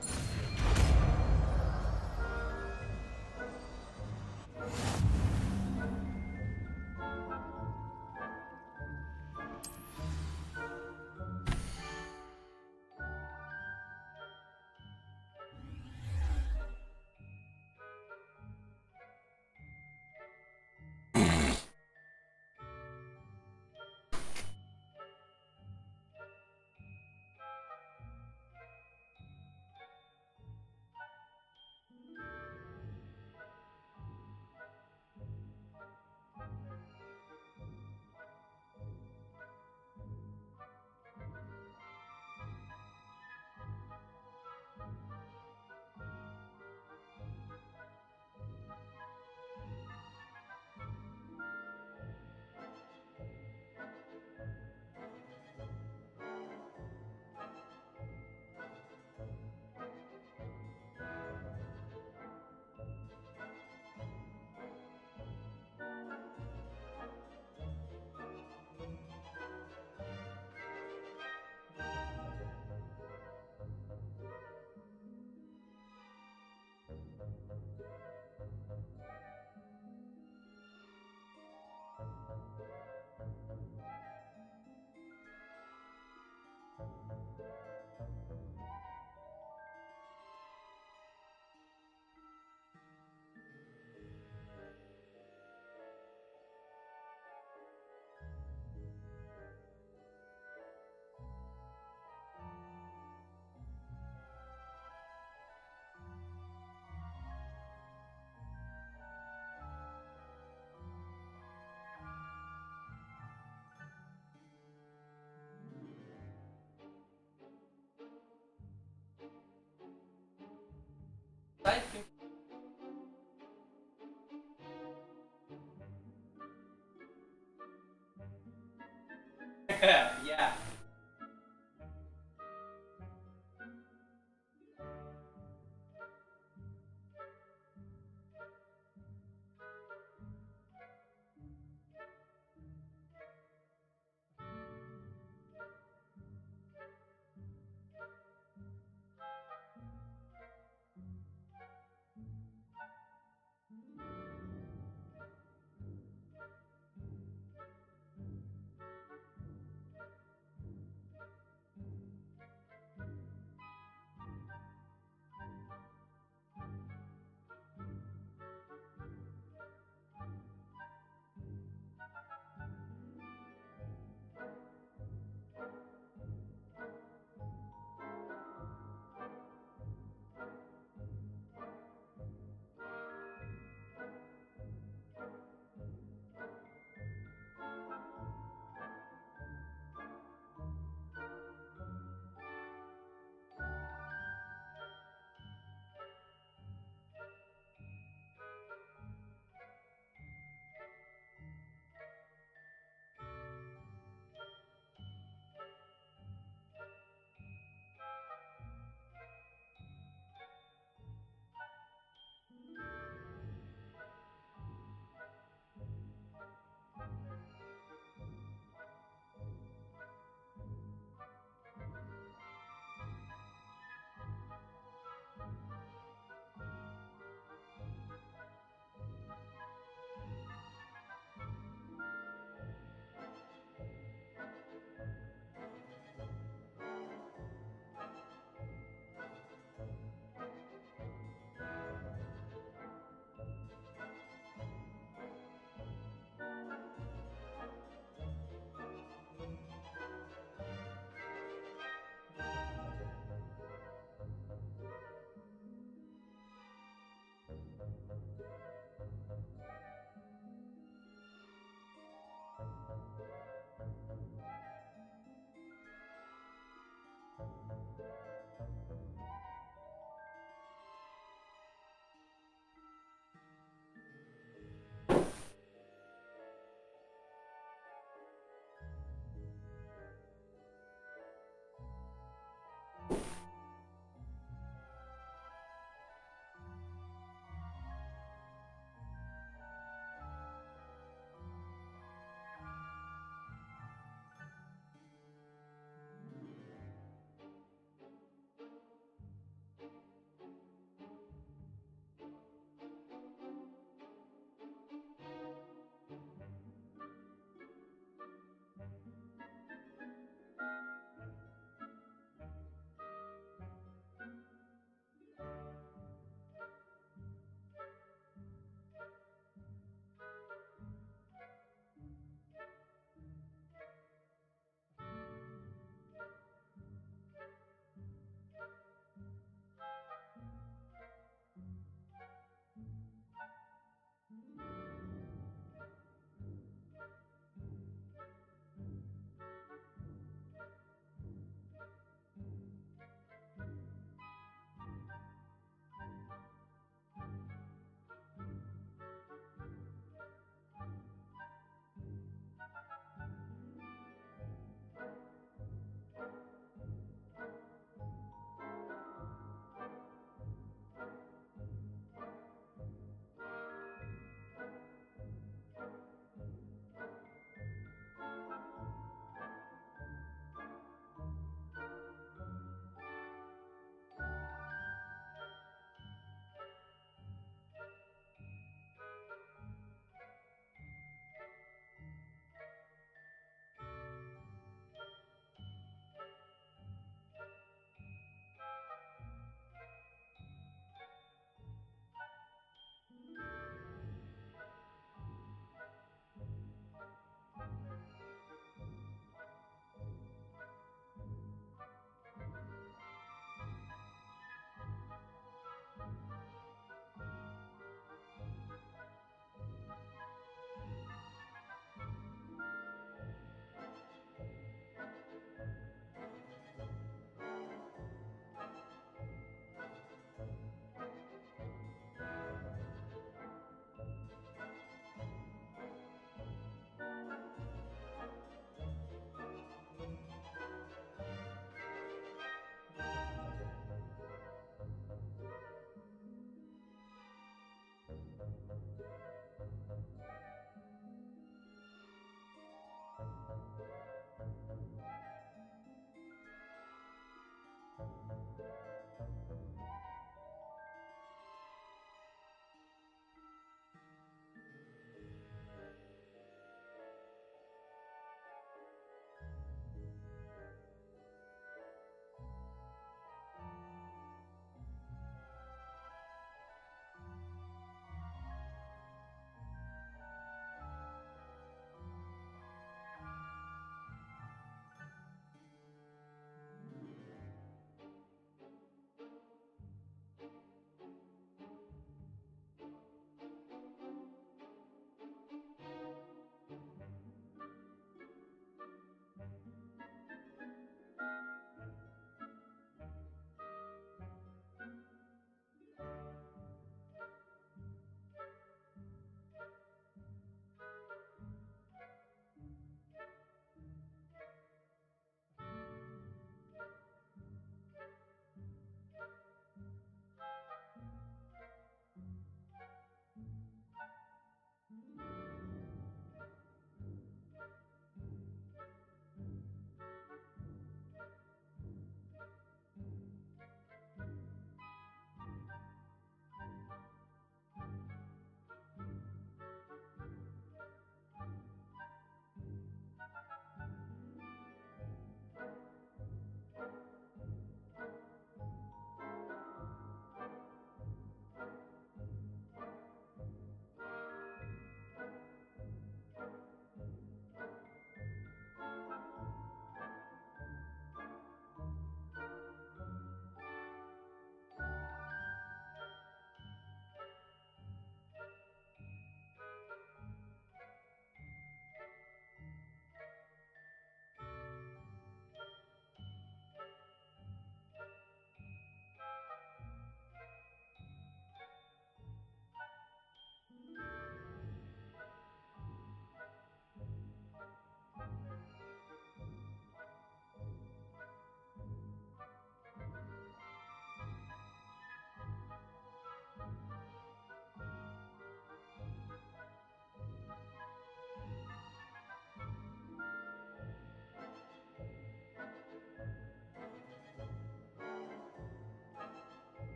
Yeah.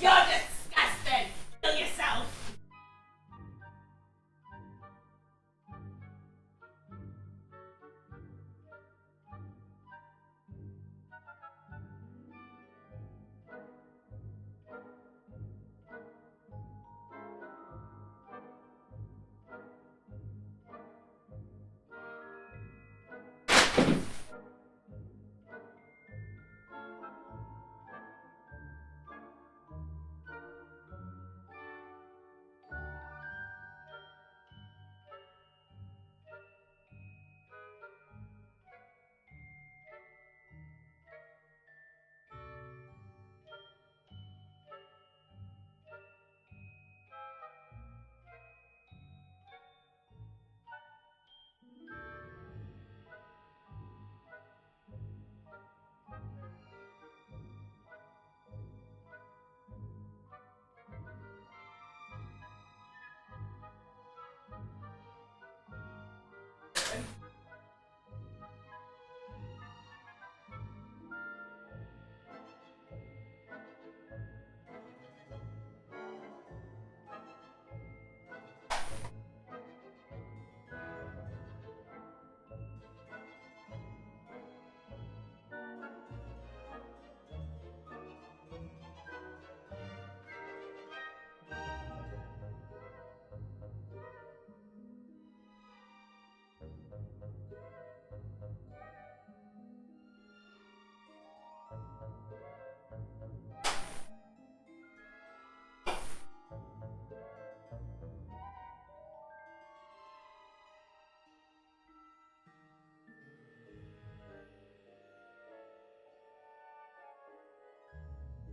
You're disgusting! Kill yourself!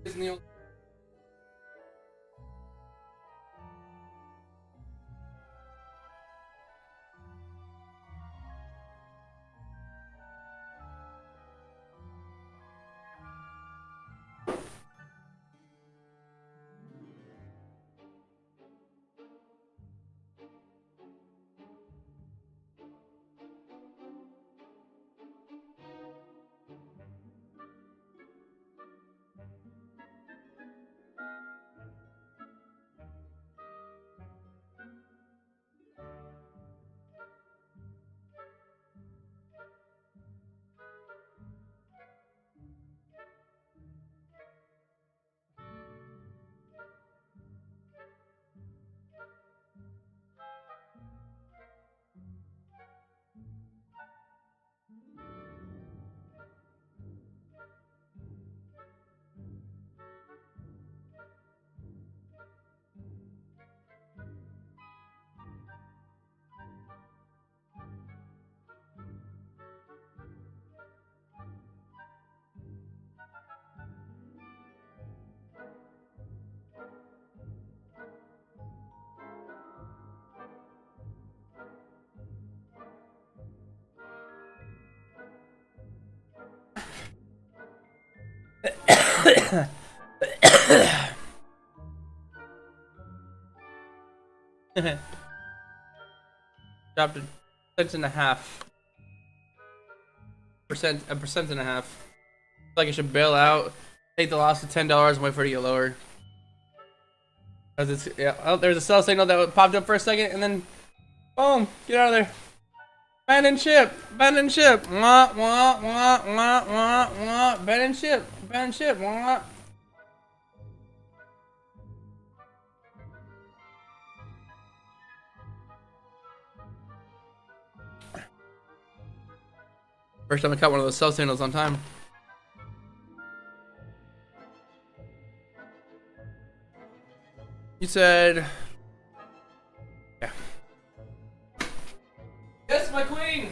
Disney. Dropped to 6.5%. A percent and a half. Like I should bail out, take the loss of $10 and wait for it to get lower. Yeah, oh, there's a cell signal that popped up for a second, and then boom, get out of there. Abandon ship, abandon ship. Wah wah wah wah wah wah. Abandon ship, wah. First time I caught one of those cell signals on time. You said, yeah. Yes, my queen.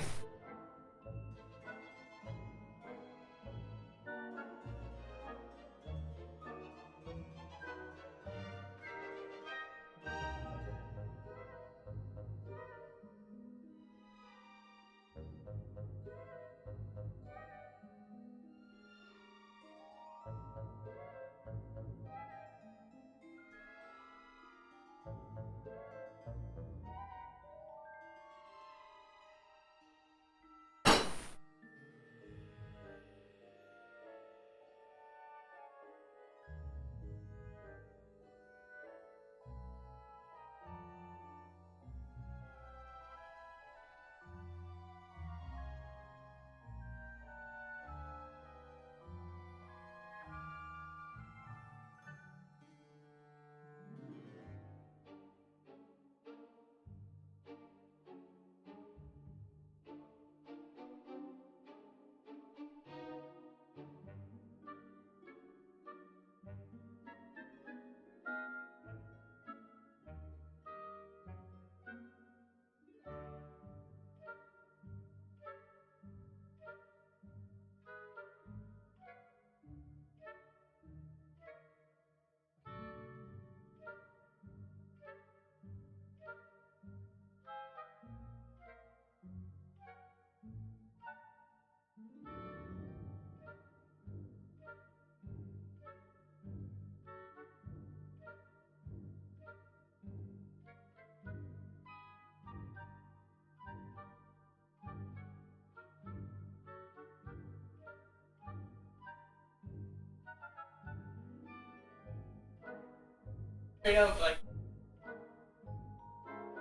Straight up, like,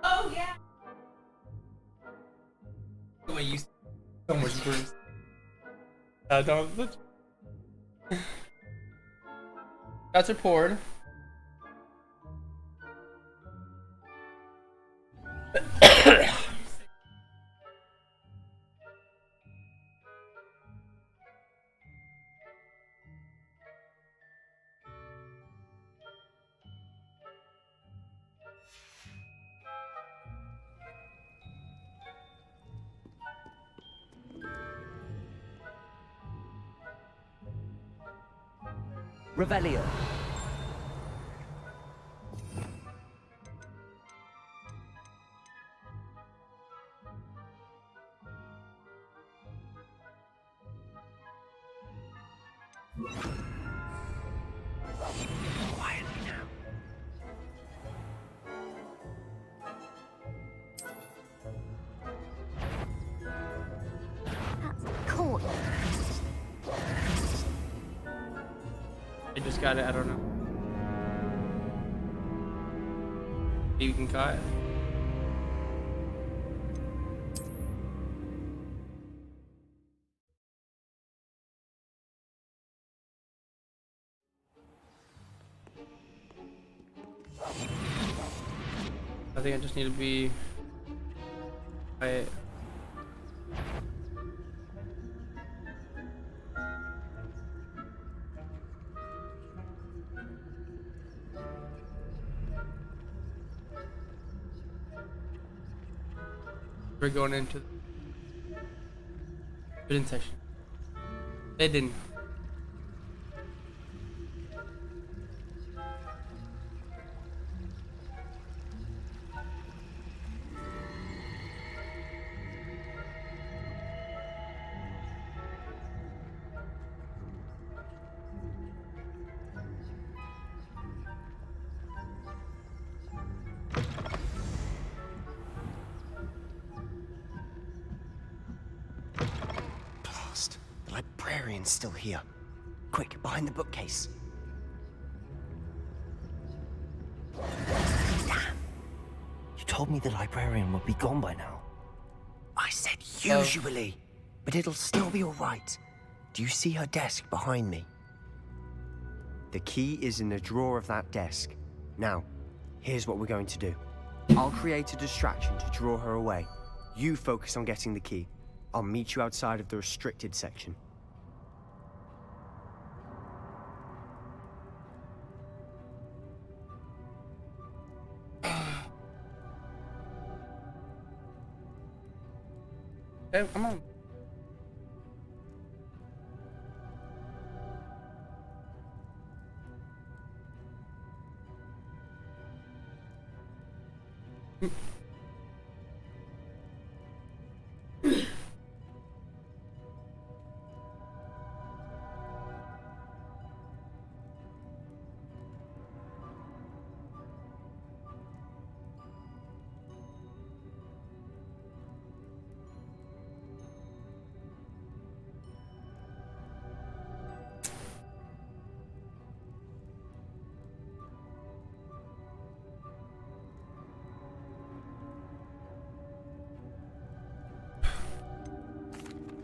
oh yeah. The way you so much Bruce. Don't look. Shots are poured. Revelio. Quietly now. That's cool. I just got it, I don't know. You can cut. I think I just need to be quiet. We're going into the hidden section. Hidden. Librarian's still here. Quick, behind the bookcase. told me the librarian would be gone by now. I said usually, but it'll still be all right. Do you see her desk behind me? The key is in the drawer of that desk. Now, here's what we're going to do. I'll create a distraction to draw her away. You focus on getting the key. I'll meet you outside of the restricted section. Hey, come on.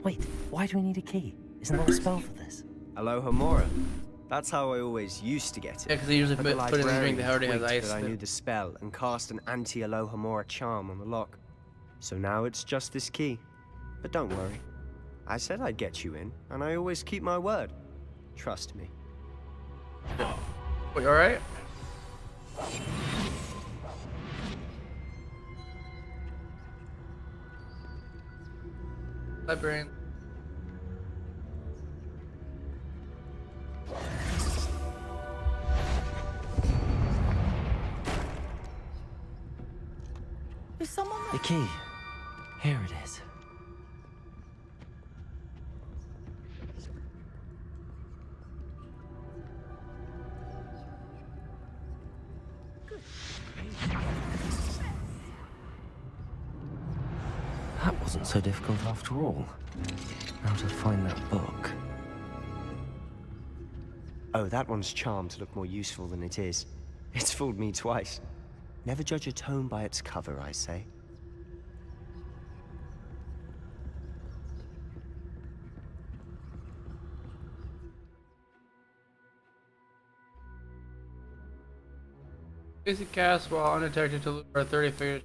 Wait, why do we need a key? Isn't there a spell for this? Alohomora. That's how I always used to get it. Yeah, because they usually But put in the drink that already has twigged ice. that I knew the spell and cast an anti-Alohomora charm on the lock. So now it's just this key. But don't worry. I said I'd get you in, and I always keep my word. Trust me. Wait, alright? Librarian. Is someone... The key. Here it is. That wasn't so difficult after all. Now to find that book. Oh, that one's charmed to look more useful than it is. It's fooled me twice. Never judge a tome by its cover, I say. Basic cast while undetected to lure 30 figures.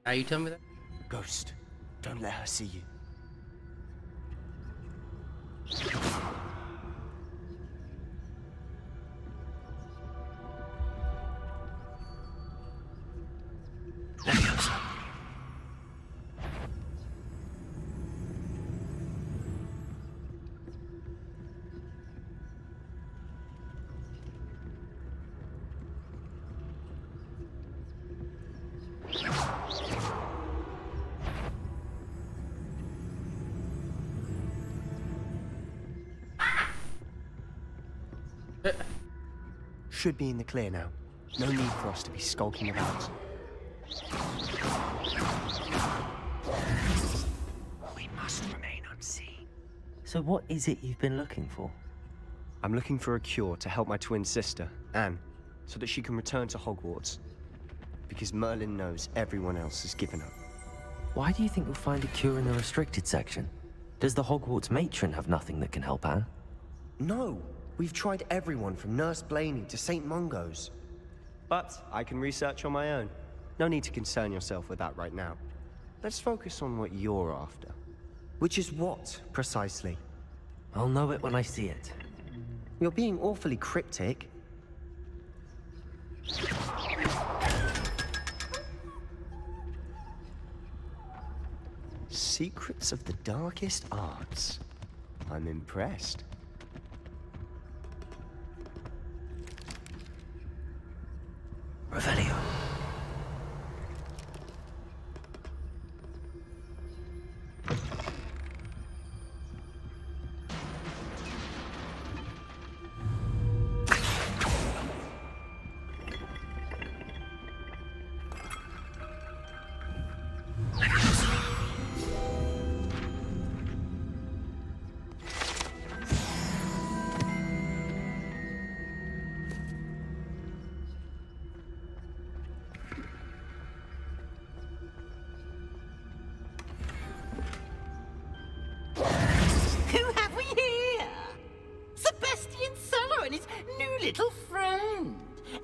Now you tell me that? Ghost, don't let her see you. Should be in the clear now. No need for us to be skulking about. We must remain unseen. So what is it you've been looking for? I'm looking for a cure to help my twin sister, Anne, so that she can return to Hogwarts. Because Merlin knows everyone else has given up. Why do you think you'll find a cure in the restricted section? Does the Hogwarts matron have nothing that can help Anne? No! We've tried everyone from Nurse Blaney to St. Mungo's. But I can research on my own. No need to concern yourself with that right now. Let's focus on what you're after. Which is what, precisely? I'll know it when I see it. You're being awfully cryptic. Secrets of the darkest arts. I'm impressed. Revelio. little friend,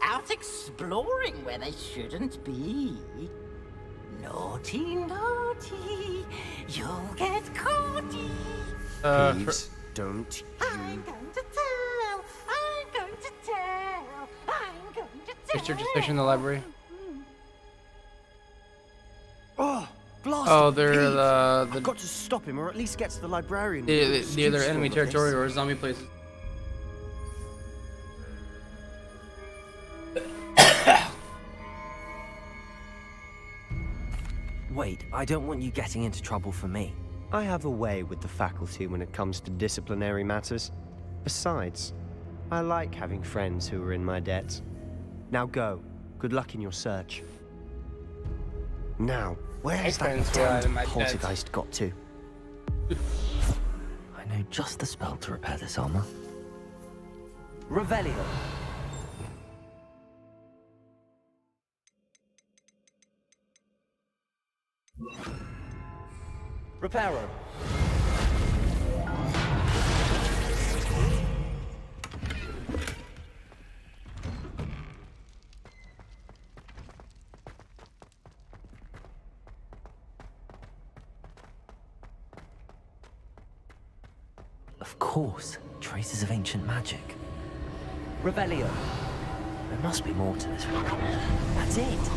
out exploring where they shouldn't be. Naughty, naughty, you'll get caughty. Please, don't I'm going to tell, I'm going to tell, I'm going to tell. Research station in the library. Oh, blast! Oh, they're Pete. the I've got to stop him, or at least get to the librarian. the either enemy territory or zombie places. Wait, I don't want you getting into trouble for me. I have a way with the faculty when it comes to disciplinary matters. Besides, I like having friends who are in my debt. Now go. Good luck in your search. Now, where's that damned poltergeist got to? I know just the spell to repair this armor. Revelio. Reparo. Of course, traces of ancient magic. Revelio. There must be more to this one. That's it.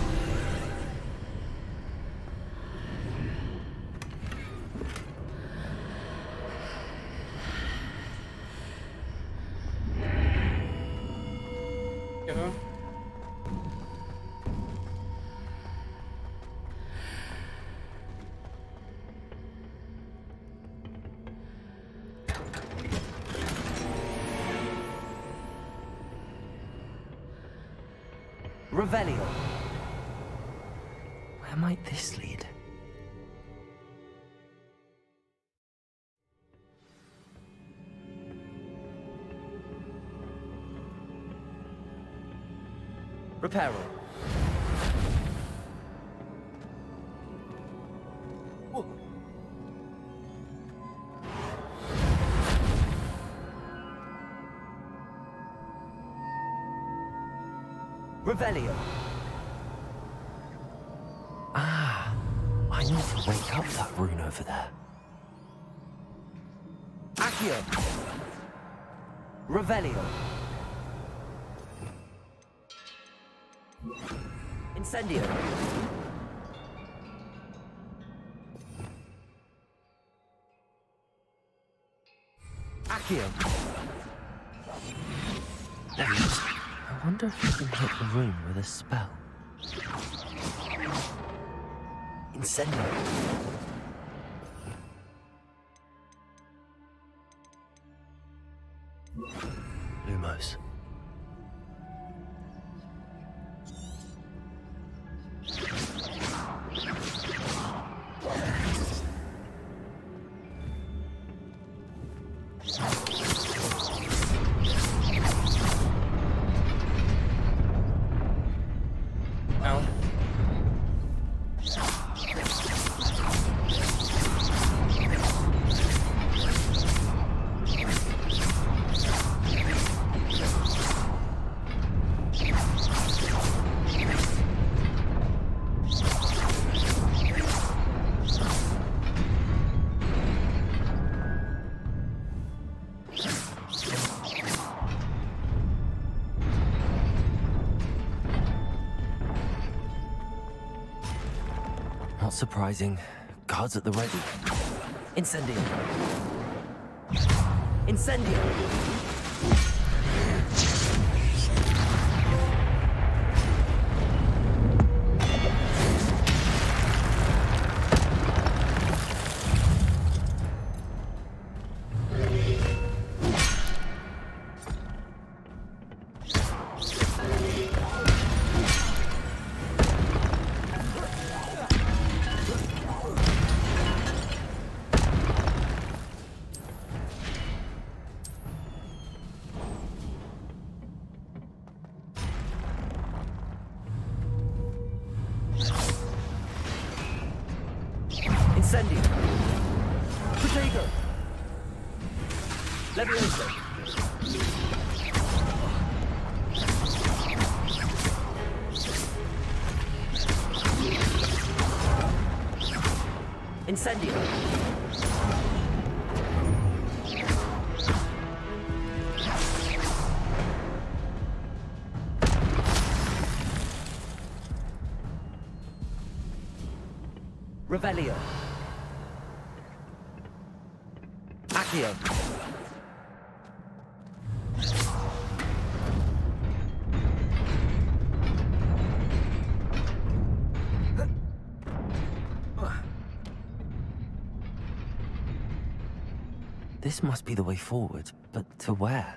Revelio. Where might this lead? Reparo. Revelio. Ah, I need to wake up that rune over there. Accio. Revelio. Incendio. Accio. There he is. I wonder if you can hit the room with a spell. Incendio. Lumos. Not surprising. Guards at the ready. Incendio. Incendio. Incendio. Protego. Levioso. Incendio. Revelio. Accio. This must be the way forward, but to where?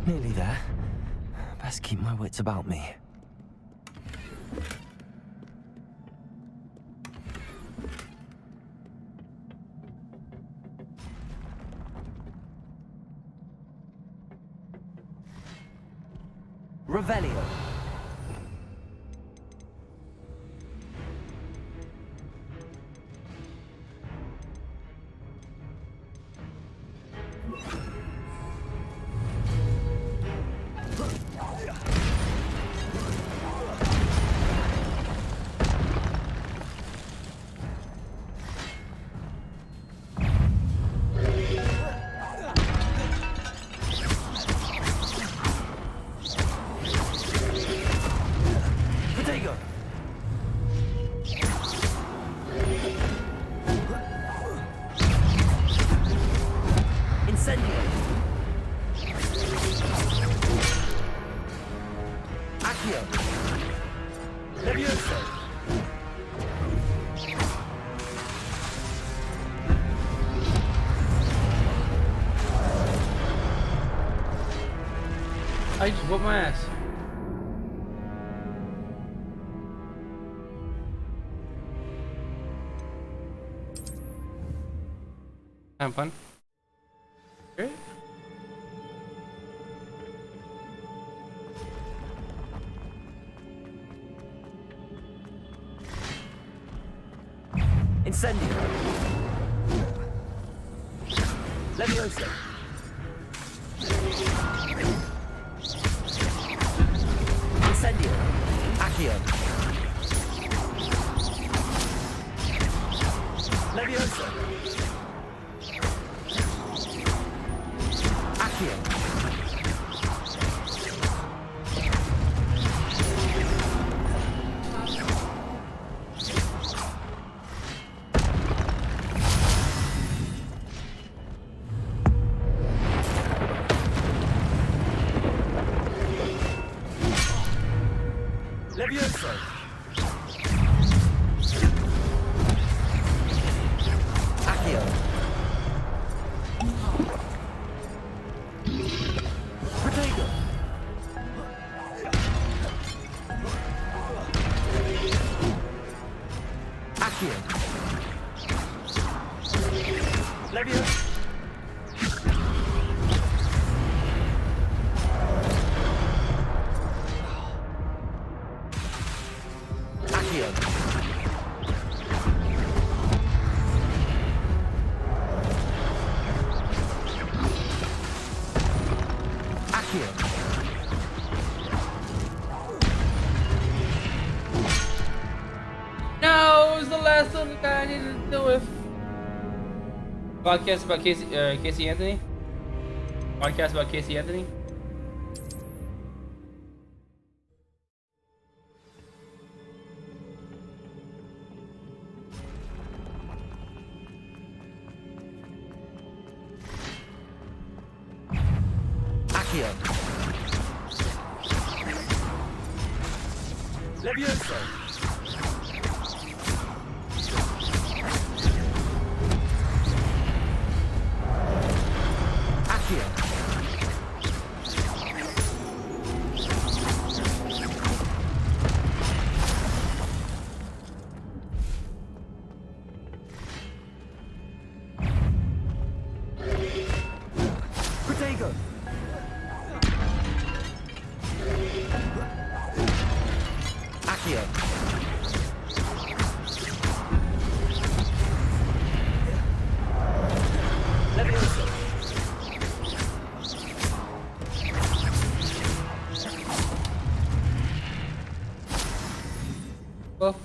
Nearly there. Best keep my wits about me. Revelio. I just whooped my ass. Have fun. Great. Incendio. Leviosa. Incendio. Accio. Leviosa. Accio. Levioso. Accio. Protego. Accio. Levioso. No, it was the last little guy I needed to deal with. Podcast about Casey Anthony. Podcast about Casey Anthony. Accio. Levioso. Accio. Protego. Accio. Well.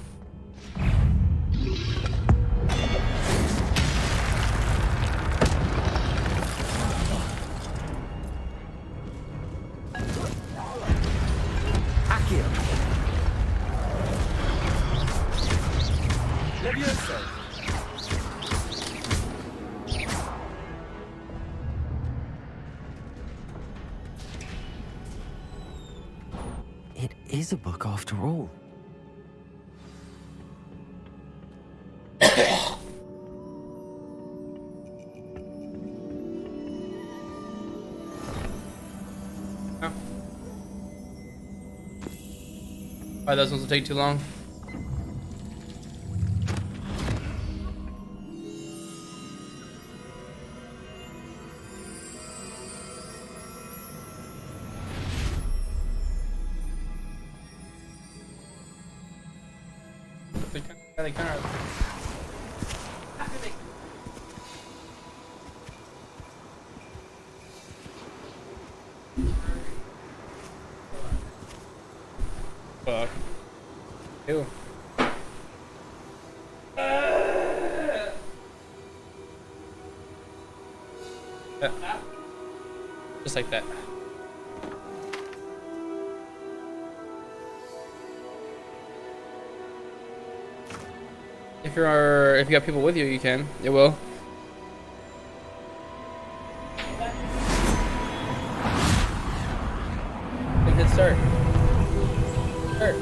Accio. Levioso. It is a book after all. Why those ones will take too long? They kind of. Fuck. Ew. Just like that. If you got people with you, you can. It will. Hit start. Start.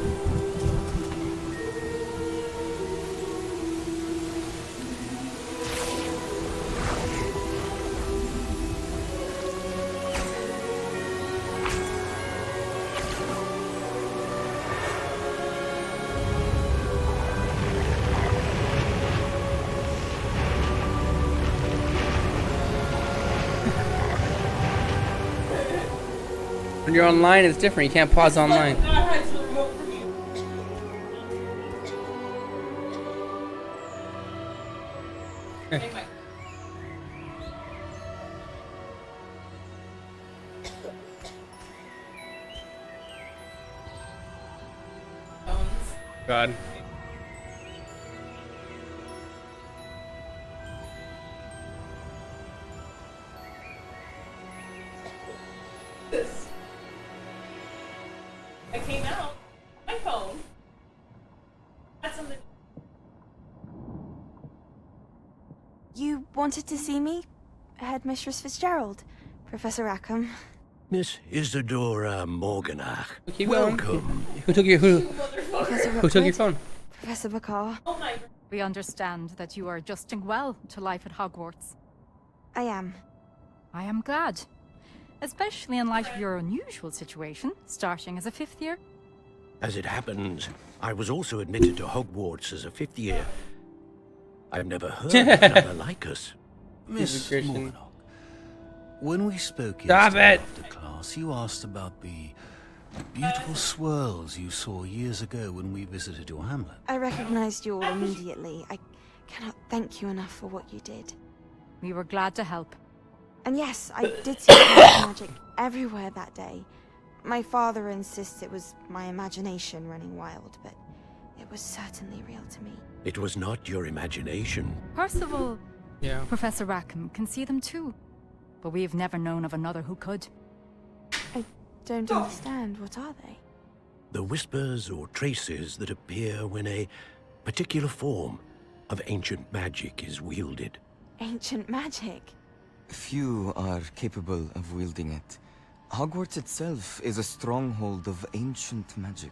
When you're online, it's different. You can't pause online. God. I came out, my phone, had something. You wanted to see me? Headmistress Fitzgerald, Professor Rackham. Miss Isadora Morganach. Keep going. Welcome. Who took your who took your phone? Professor Bakar. Oh my. We understand that you are adjusting well to life at Hogwarts. I am. I am glad. Especially in light of your unusual situation, starting as a 5th year. As it happens, I was also admitted to Hogwarts as a 5th year. I've never heard of another like us. Miss Morganach, when we spoke Stop yesterday it. after class, you asked about the beautiful swirls you saw years ago when we visited your hamlet. I recognized you all immediately. I cannot thank you enough for what you did. We were glad to help. And yes, I did see magic everywhere that day. My father insists it was my imagination running wild, but it was certainly real to me. It was not your imagination. Percival, Yeah. Professor Rackham can see them too. But we have never known of another who could. I don't understand. What are they? The whispers or traces that appear when a particular form of ancient magic is wielded. Ancient magic? Few are capable of wielding it. Hogwarts itself is a stronghold of ancient magic.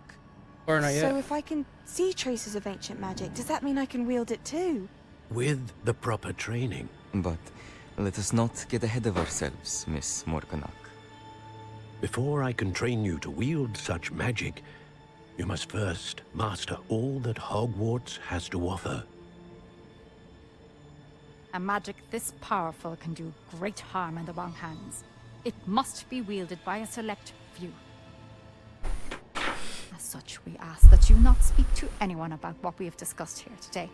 Or not yet. So if I can see traces of ancient magic, does that mean I can wield it too? With the proper training. But let us not get ahead of ourselves, Miss Morganach. Before I can train you to wield such magic, you must first master all that Hogwarts has to offer. A magic this powerful can do great harm in the wrong hands. It must be wielded by a select few. As such, we ask that you not speak to anyone about what we have discussed here today.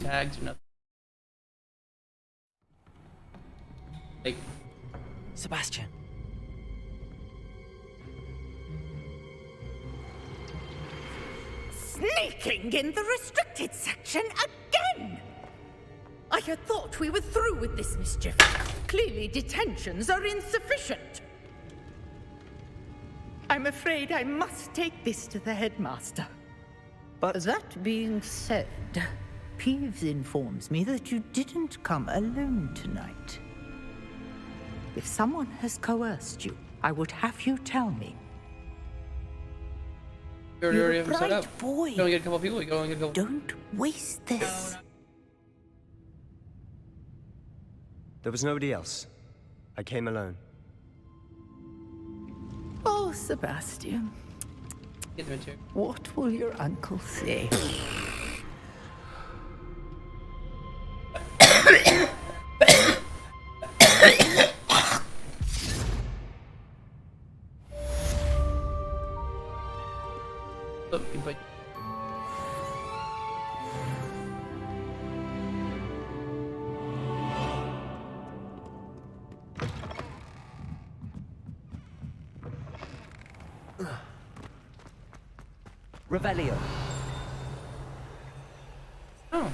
like tags or nothing. Like Sebastian. Sneaking in the restricted section again! I had thought we were through with this mischief. Clearly detentions are insufficient. I'm afraid I must take this to the headmaster. But that being said, Peeves informs me that you didn't come alone tonight. If someone has coerced you, I would have you tell me. you already have them set bright up. boy. You only get a couple people. You can only get a couple. Don't waste this. There was nobody else. I came alone. Oh, Sebastian. Get them too. What will your uncle say? Oh, but Revelio. oh.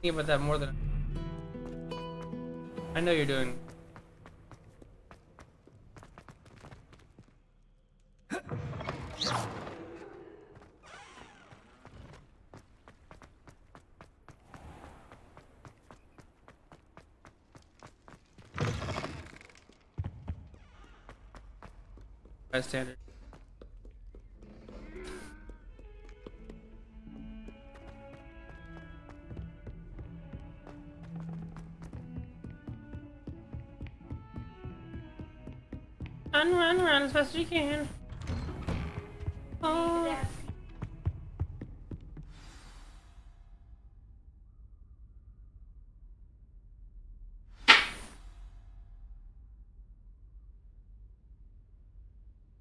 Think about that more than I know you're doing. By standard. Run as fast as you can. Oh.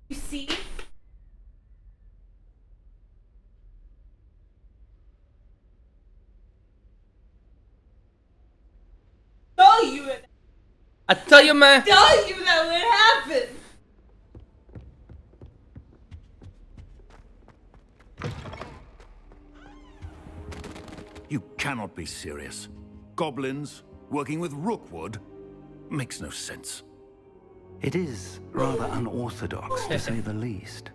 You see? I tell you, man. Tell you that would happen. You cannot be serious. Goblins working with Rookwood makes no sense. It is rather unorthodox, to say the least.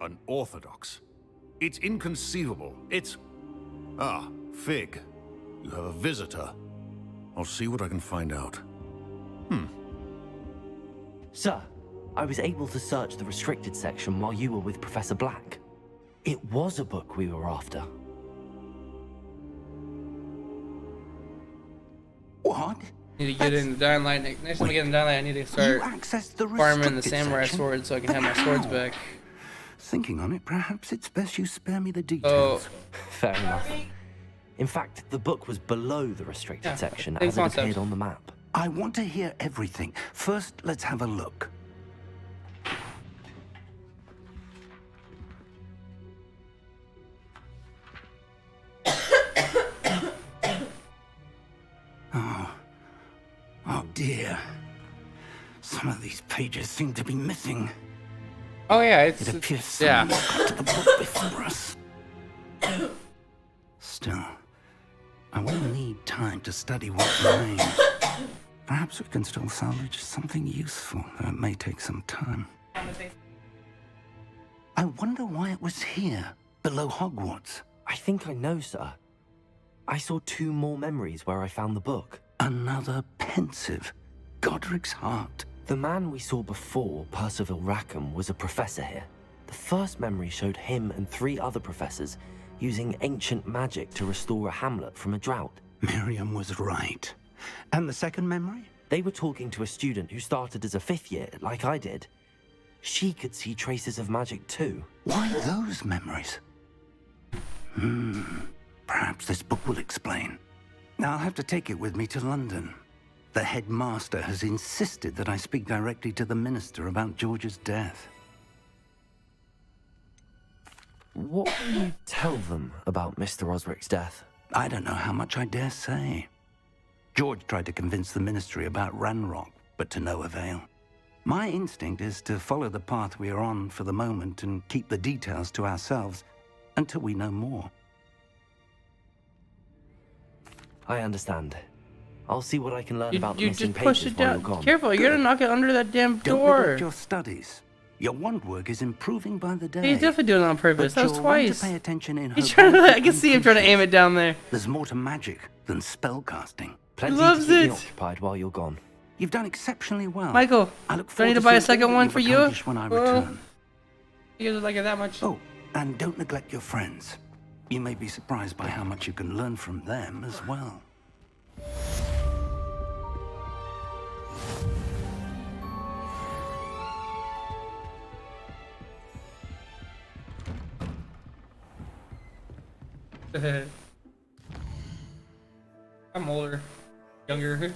Unorthodox? It's inconceivable. It's... Ah, Fig. You have a visitor. I'll see what I can find out. Sir, I was able to search the restricted section while you were with Professor Black. It was a book we were after. What? Need to get in the Dying Light. Next time I get in Dying Light, I need to start farming the samurai sword so I can have my swords back. Thinking on it, perhaps it's best you spare me the details. Fair enough. In fact, the book was below the restricted section same as it concept. appeared on the map. I want to hear everything. First, let's have a look. Oh dear. Some of these pages seem to be missing. Oh yeah, It appears someone got to the book before us. Still, I will need time to study what remains. Perhaps we can still salvage something useful, though it may take some time. I wonder why it was here, below Hogwarts. I think I know, sir. I saw 2 more memories where I found the book. Another pensive. Godric's heart. The man we saw before, Percival Rackham, was a professor here. The first memory showed him and 3 other professors using ancient magic to restore a hamlet from a drought. Miriam was right. And the second memory? They were talking to a student who started as a 5th year, like I did. She could see traces of magic too. Why those memories? Perhaps this book will explain. I'll have to take it with me to London. The headmaster has insisted that I speak directly to the minister about George's death. What will you tell them about Mr. Osric's death? I don't know how much I dare say. George tried to convince the ministry about Ranrock, but to no avail. My instinct is to follow the path we are on for the moment and keep the details to ourselves until we know more. I understand. I'll see what I can learn about the You missing just push pages it while down. you're gone. Careful, you're gonna knock it under that damn Don't door. neglect your studies. Your wand work is improving by the day. He's definitely doing it on purpose. But That was you'll want to twice. pay attention in He's her trying to. voice I can see him trying to aim it down there. There's more to magic than spellcasting. Plenty to loves keep me it. occupied while you're gone. You've done exceptionally well. Michael, I look do I forward need to buy a seeing second all one that for you've you? accomplished when I return. You guys like it that much? Oh, and don't neglect your friends. You may be surprised by how much you can learn from them as well. I'm older. Younger.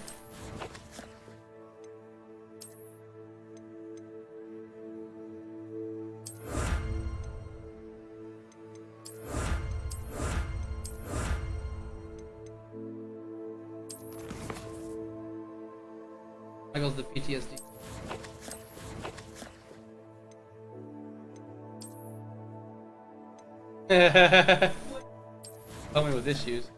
Michael's the PTSD. Tell me with issues.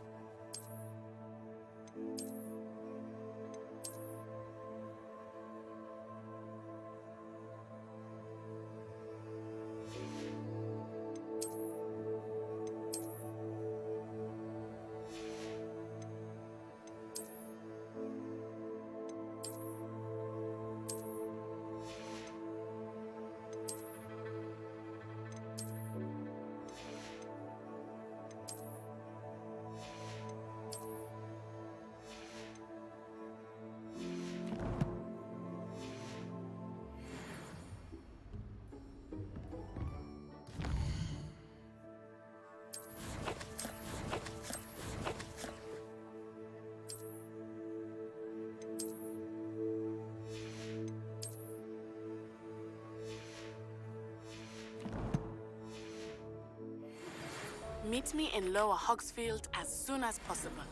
Meet me in Lower Hogsfield as soon as possible.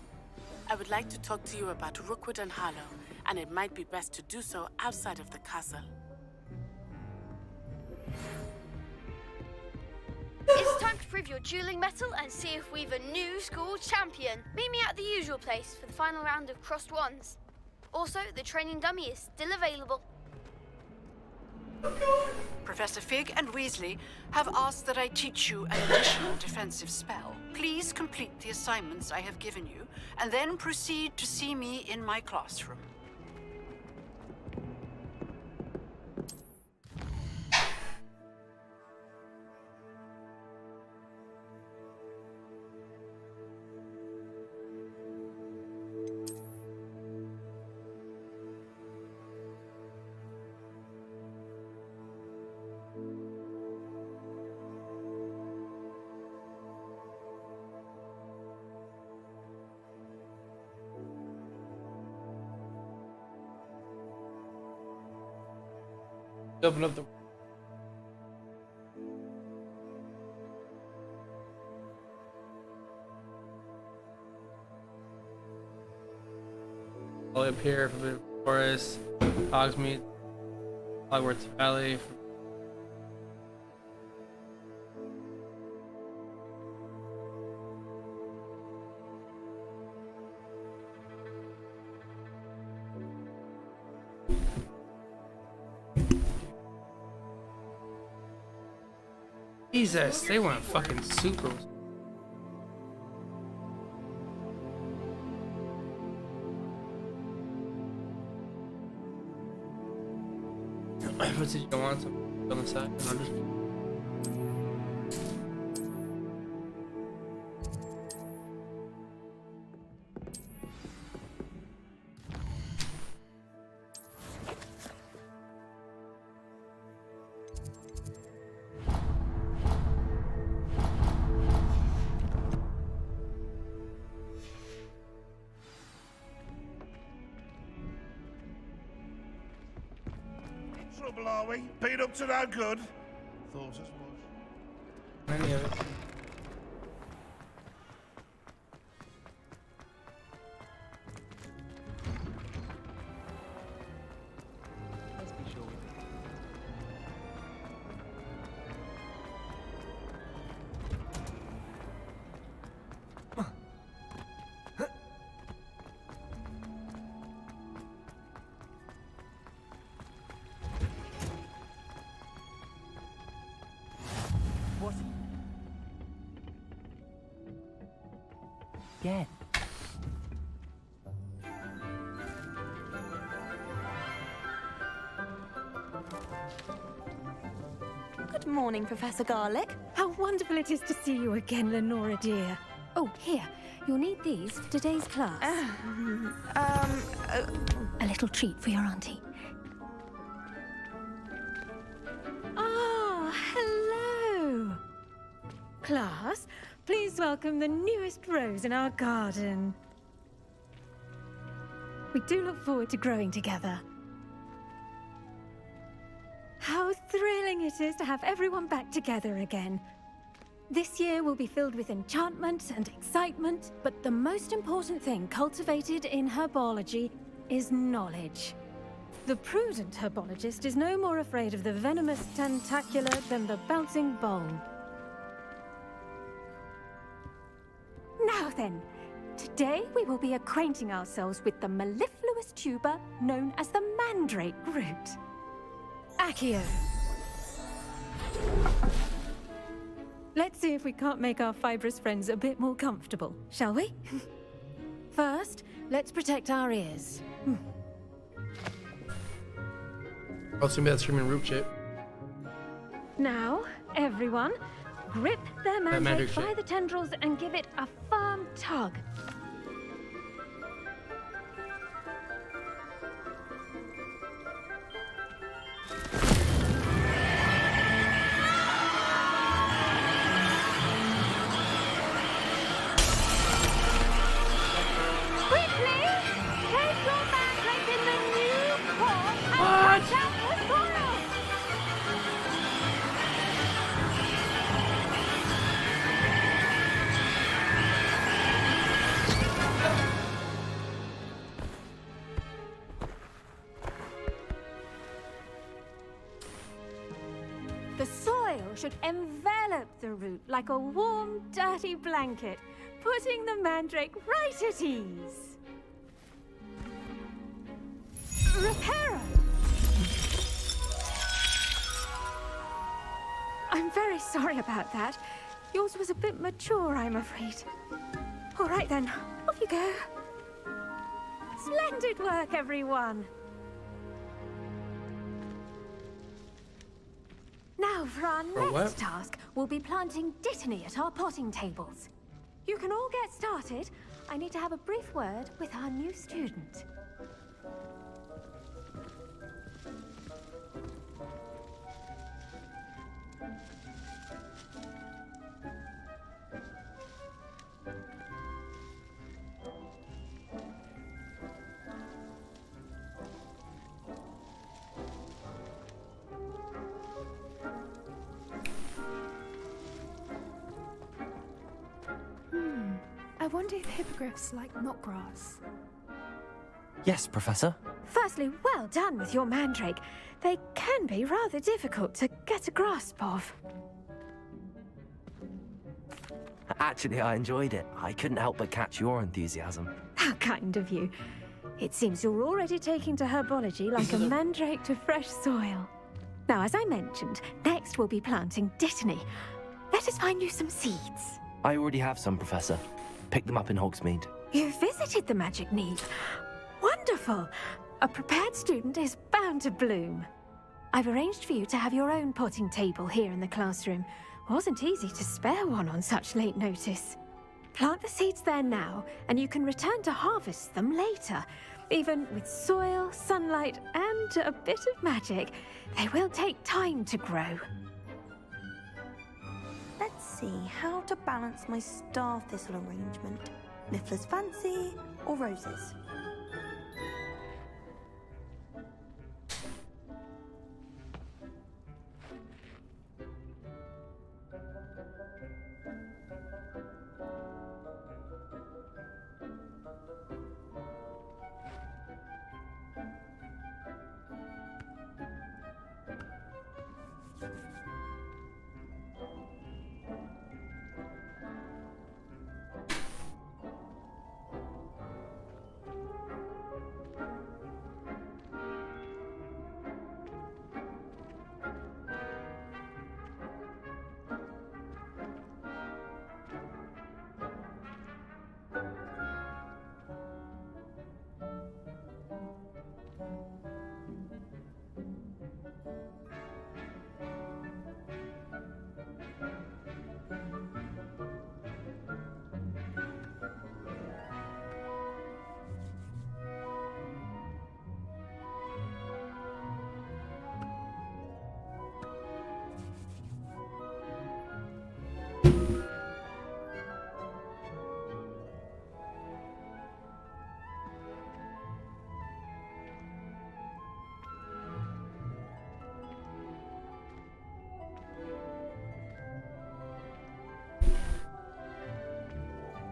I would like to talk to you about Rookwood and Harlow, and it might be best to do so outside of the castle. It's time to prove your dueling mettle and see if we've a new school champion. Meet me at the usual place for the final round of crossed wands. Also, the training dummy is still available. Professor Fig and Weasley have asked that I teach you an additional defensive spell. Please complete the assignments I have given you, and then proceed to see me in my classroom. Open up the. All up here from the forest, Hogsmeade, Hogwarts Valley. Jesus, they went fucking super. What did you want? Something on the side? I'll just... trouble, are we? Been up to no good? Thought as much. Any of it. What? Again. Good morning, Professor Garlic. How wonderful it is to see you again, Lenora dear. Oh, here. You'll need these for today's class. A little treat for your auntie. Ah, hello. Class, please welcome the newest rose in our garden. We do look forward to growing together. How thrilling it is to have everyone back together again. This year will be filled with enchantment and excitement, but the most important thing cultivated in herbology is knowledge. The prudent herbologist is no more afraid of the venomous tentacula than the bouncing bulb. Now then, today we will be acquainting ourselves with the mellifluous tuber known as the mandrake root. Accio. Let's see if we can't make our fibrous friends a bit more comfortable, shall we? First, let's protect our ears. Oh, it's gonna be that screaming root chip. Now, everyone, grip their mandrake mandrake by shape. the tendrils and give it a firm tug. Quickly, take your mandrake in the new pot and catch out the soil. The soil should envelop the root like a warm, dirty blanket, putting the mandrake right at ease. Reparo! I'm very sorry about that. Yours was a bit mature, I'm afraid. All right then, off you go. Splendid work, everyone. Now, for our next task, we'll be planting dittany at our potting tables. You can all get started. I need to have a brief word with our new student. I wonder if hippogriffs like knotgrass. Yes, Professor. Firstly, well done with your mandrake. They can be rather difficult to get a grasp of. Actually, I enjoyed it. I couldn't help but catch your enthusiasm. How kind of you. It seems you're already taking to herbology like a mandrake to fresh soil. Now, as I mentioned, next we'll be planting dittany. Let us find you some seeds. I already have some, Professor. Pick them up in Hogsmeade. You visited the Magic Need. Wonderful. A prepared student is bound to bloom. I've arranged for you to have your own potting table here in the classroom. Wasn't easy to spare one on such late notice. Plant the seeds there now, and you can return to harvest them later. Even with soil, sunlight, and a bit of magic, they will take time to grow. Let's see how to balance my star thistle arrangement. Niffler's fancy or roses?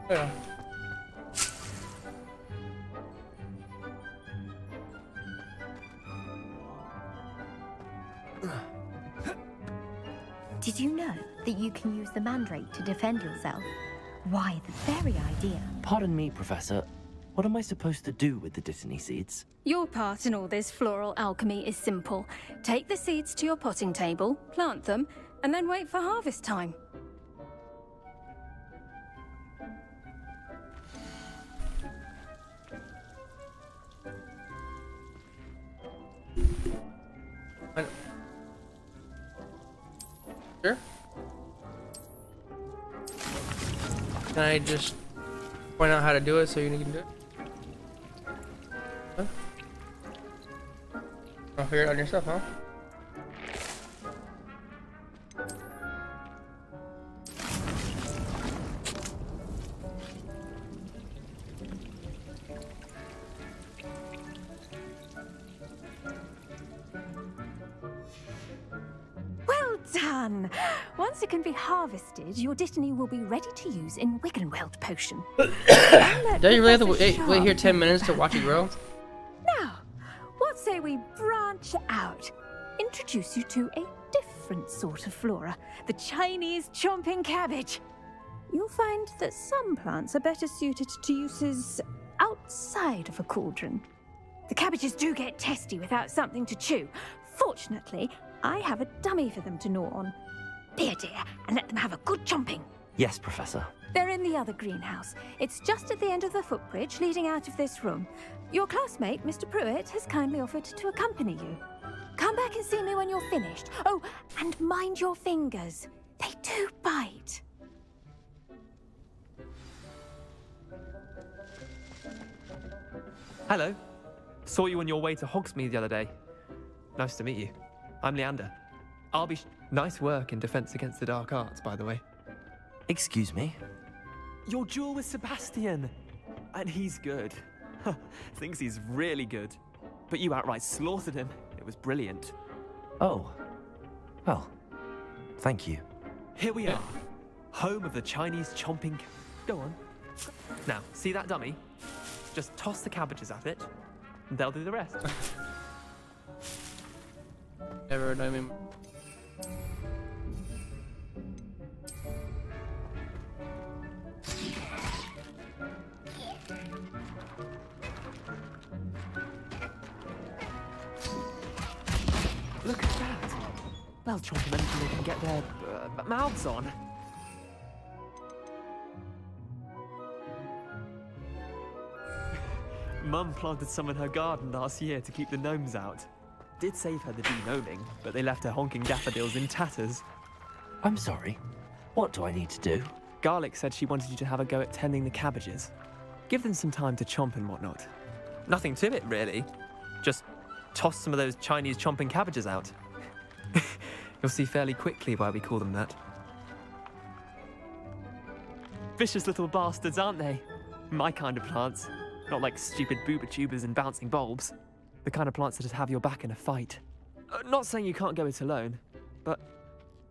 Yeah. Did you know that you can use the mandrake to defend yourself? Why, the very idea. Pardon me, Professor. What am I supposed to do with the Dittany seeds? Your part in all this floral alchemy is simple. Take the seeds to your potting table, plant them, and then wait for harvest time. Sure. Can I just point out how to do it so you can do it? Huh? I'll figure it out yourself, huh? Done! Once it can be harvested, your Dittany will be ready to use in Wiggenweld potion. Do you really have to wait here 10 minutes to watch it grow? Now, what say we branch out? Introduce you to a different sort of flora, the Chinese chomping cabbage. You'll find that some plants are better suited to uses outside of a cauldron. The cabbages do get testy without something to chew. Fortunately, I have a dummy for them to gnaw on. Be a dear and let them have a good chomping. Yes, Professor. They're in the other greenhouse. It's just at the end of the footbridge leading out of this room. Your classmate, Mr. Pruitt, has kindly offered to accompany you. Come back and see me when you're finished. Oh, and mind your fingers. They do bite. Hello. Saw you on your way to Hogsmeade the other day. Nice to meet you. I'm Leander. I'll be nice work in Defense Against the Dark Arts, by the way. Excuse me? Your duel with Sebastian! And he's good. Thinks he's really good. But you outright slaughtered him. It was brilliant. Oh. Well, thank you. Here we are. Home of the Chinese chomping... Go on. Now, see that dummy? Just toss the cabbages at it, and they'll do the rest. Never know me. Look at that. They'll chomp them until they can get their mouths on. Mum planted some in her garden last year to keep the gnomes out. Did save her the de-gnoming, but they left her honking daffodils in tatters. I'm sorry. What do I need to do? Garlic said she wanted you to have a go at tending the cabbages. Give them some time to chomp and whatnot. Nothing to it, really. Just toss some of those Chinese chomping cabbages out. You'll see fairly quickly why we call them that. Vicious little bastards, aren't they? My kind of plants. Not like stupid booba tubers and bouncing bulbs. The kind of plants that'd have your back in a fight. Not saying you can't go it alone, but...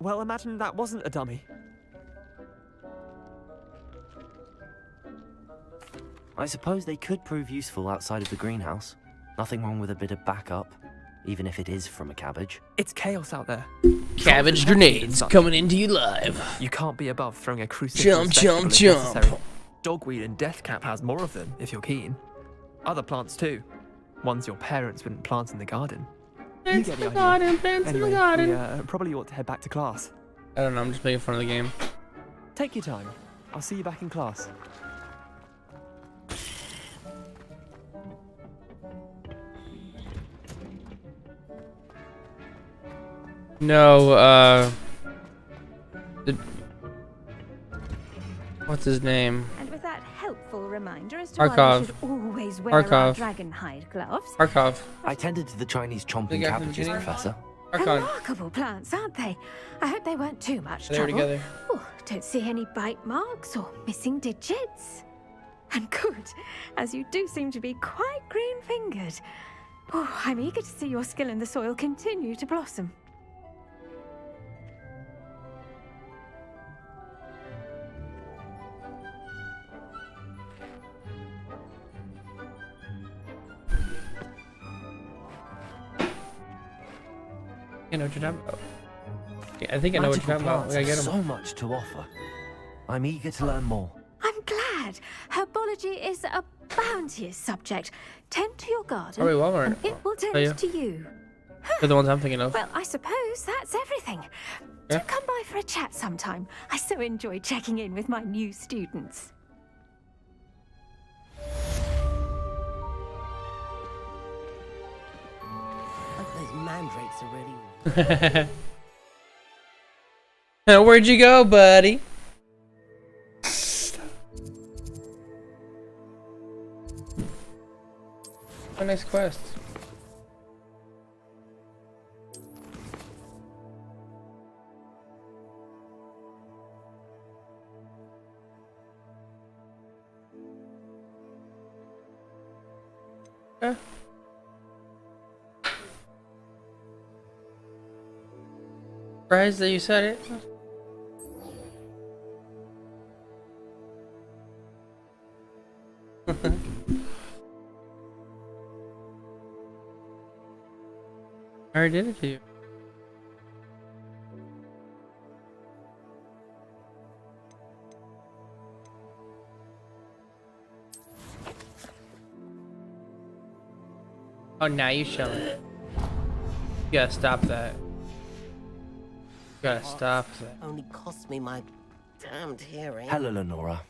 Well, imagine that wasn't a dummy. I suppose they could prove useful outside of the greenhouse. Nothing wrong with a bit of backup, even if it is from a cabbage. It's chaos out there. Cabbage grenades coming into you live. You can't be above throwing a crucifix. Jump. Dogweed and deathcap has more of them, if you're keen. Other plants too. Ones your parents wouldn't plant in the garden. Plants in the garden, plants in the garden. We probably ought to head back to class. I don't know, I'm just making fun of the game. Take your time. I'll see you back in class. No, what's his name? And with that helpful reminder as to why we should always wear our dragon hide gloves. Arkhov. I tended to the Chinese chomping cabbages, Professor. Remarkable plants, aren't they? I hope they weren't too much trouble. They were together. Oh, don't see any bite marks or missing digits. And good, as you do seem to be quite green-fingered. Oh, I'm eager to see your skill in the soil continue to blossom. I know what you're talking about. Yeah, I think I know what you're talking about. We gotta get 'em. So much to offer. I'm eager to learn more. I'm glad. Herbology is a bounteous subject. Tend to your garden. Are we Walmart? And it will tend Oh, yeah. to you. They're the ones I'm thinking of. Well, I suppose that's everything. Yeah. Do come by for a chat sometime. I so enjoy checking in with my new students. Those mandrakes are really... Where'd you go, buddy? Oh, nice quest. Yeah. Surprised that you said it. I already did it to you. Oh, now you showing it. You gotta stop that. You gotta stop that. Only cost me my damned hearing. Hello, Lenora.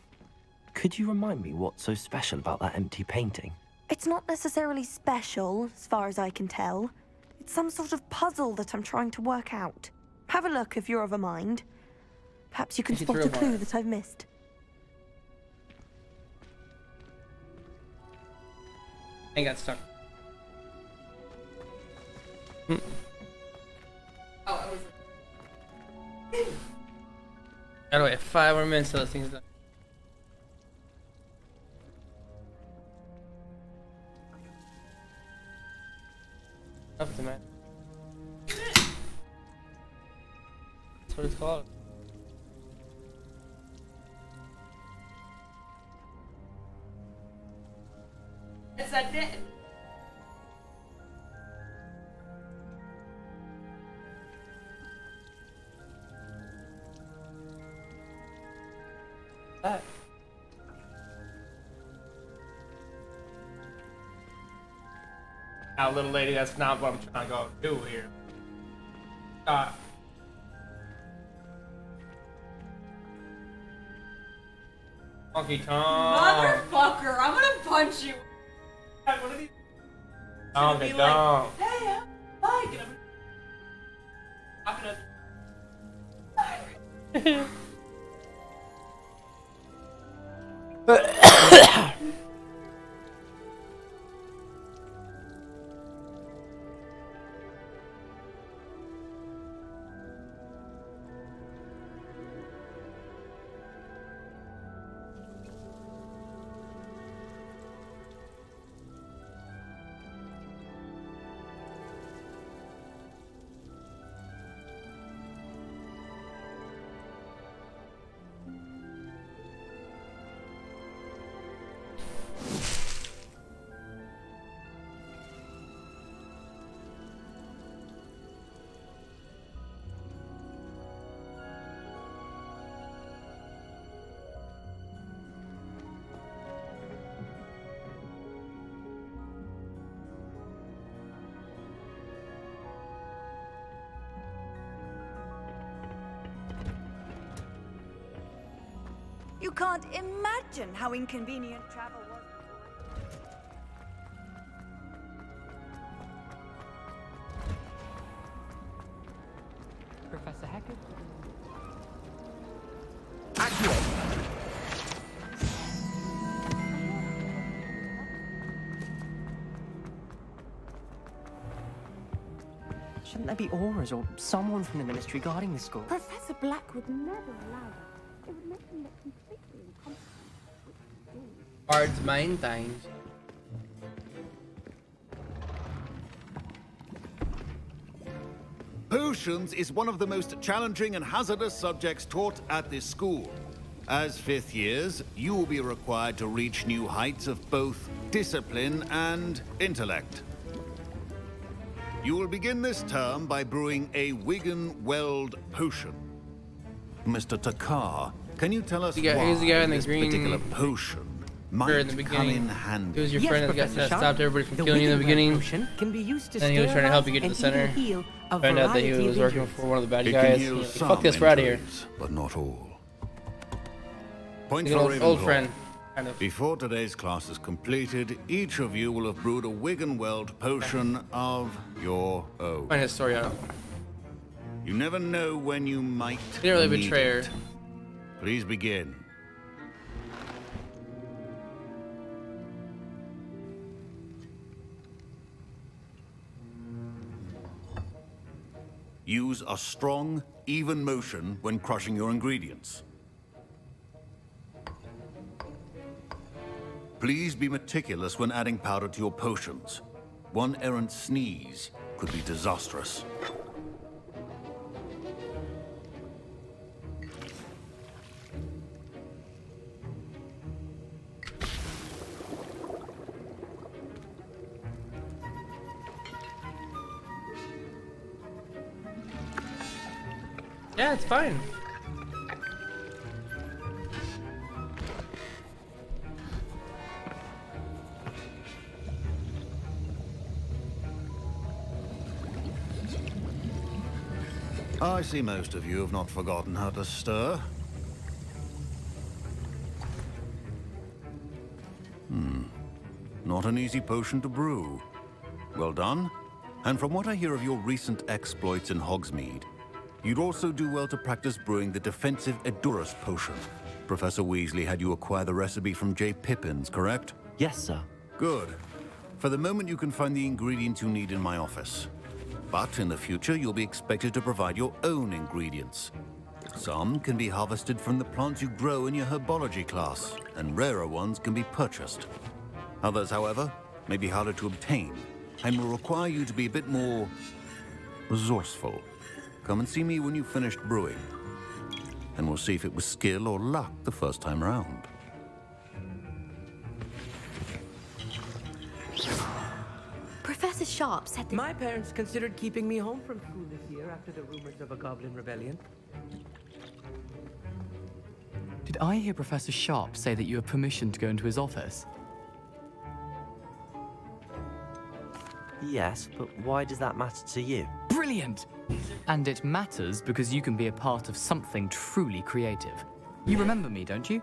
Could you remind me what's so special about that empty painting? It's not necessarily special, as far as I can tell. It's some sort of puzzle that I'm trying to work out. Have a look if you're of a mind. Perhaps you can It's spot real a clue hard. that I've missed. I got stuck. Hmm. Gotta wait 5 more minutes till this thing's done. Up to man. That's what it's called. Is that it? That. Now, little lady, that's not what I'm trying to go do here. Funky Tom. Motherfucker, I'm gonna punch you. God, what are these? Oh, they don't. Hey, Mike, and I'm gonna... You can't imagine how inconvenient travel was. Professor Hackett? Shouldn't there be auras or someone from the ministry guarding the school? Professor Black would never allow that. It would make him look completely incompetent. Bard's main things. Potions is one of the most challenging and hazardous subjects taught at this school. As 5th years, you will be required to reach new heights of both discipline and intellect. You will begin this term by brewing a Wigan Weld potion. Mr. Takar, can you tell us He's the why guy in the this green particular potion might in the come beginning. in handy? He was your Yes, friend that Professor Sharp. stopped everybody from The killing you in the Wigan Weld beginning. potion can be used to And he was trying to help you get to the center. Found out that he was working for one of the bad It guys. can heal Like, some fuck this, we're out of here. injuries, but not all. Point Like for an old Ravenclaw. friend, kind of. Before today's class is completed, each of you will have brewed a Wigan Weld potion of your own. Find his story out. You never know when you might You're really a need betrayer. it. Please begin. Use a strong, even motion when crushing your ingredients. Please be meticulous when adding powder to your potions. One errant sneeze could be disastrous. Yeah, it's fine. I see most of you have not forgotten how to stir. Not an easy potion to brew. Well done. And from what I hear of your recent exploits in Hogsmeade, you'd also do well to practice brewing the defensive Edurus potion. Professor Weasley had you acquire the recipe from J. Pippins, correct? Yes, sir. Good. For the moment, you can find the ingredients you need in my office. But in the future, you'll be expected to provide your own ingredients. Some can be harvested from the plants you grow in your herbology class, and rarer ones can be purchased. Others, however, may be harder to obtain, and will require you to be a bit more resourceful. Come and see me when you've finished brewing, and we'll see if it was skill or luck the first time round. Professor Sharp said that My parents considered keeping me home from school this year after the rumors of a goblin rebellion. Did I hear Professor Sharp say that you have permission to go into his office? Yes, but why does that matter to you? Brilliant! And it matters because you can be a part of something truly creative. You remember me, don't you?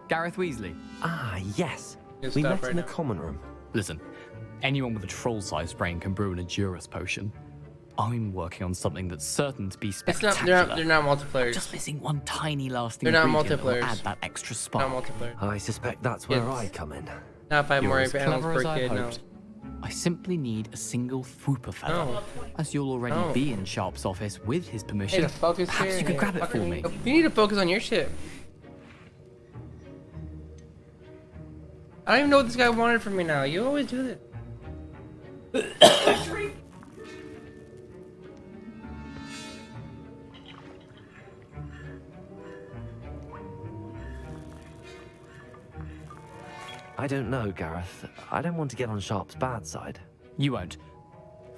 Gareth Weasley. Ah, yes. Good We stuff met right in the now. common room. Listen, anyone with a troll-sized brain can brew an Edurus potion. I'm working on something that's certain to be It's spectacular. not. They're not multiplayer. Just missing one tiny last They're not ingredient that will multiplayers. add that extra spark. Not multiplayer. I suspect that's where Yes. I come in. Not 5 You're more as panels clever per as I kid. No. hoped. I simply need a single Fooper feather. No. As you'll already No. be in Sharp's office with his Hey, permission, the focus perhaps here. you could grab it Fucking- for me. You need to focus on your shit. I don't even know what this guy wanted from me now. You always do this. I don't know, Gareth. I don't want to get on Sharp's bad side. You won't.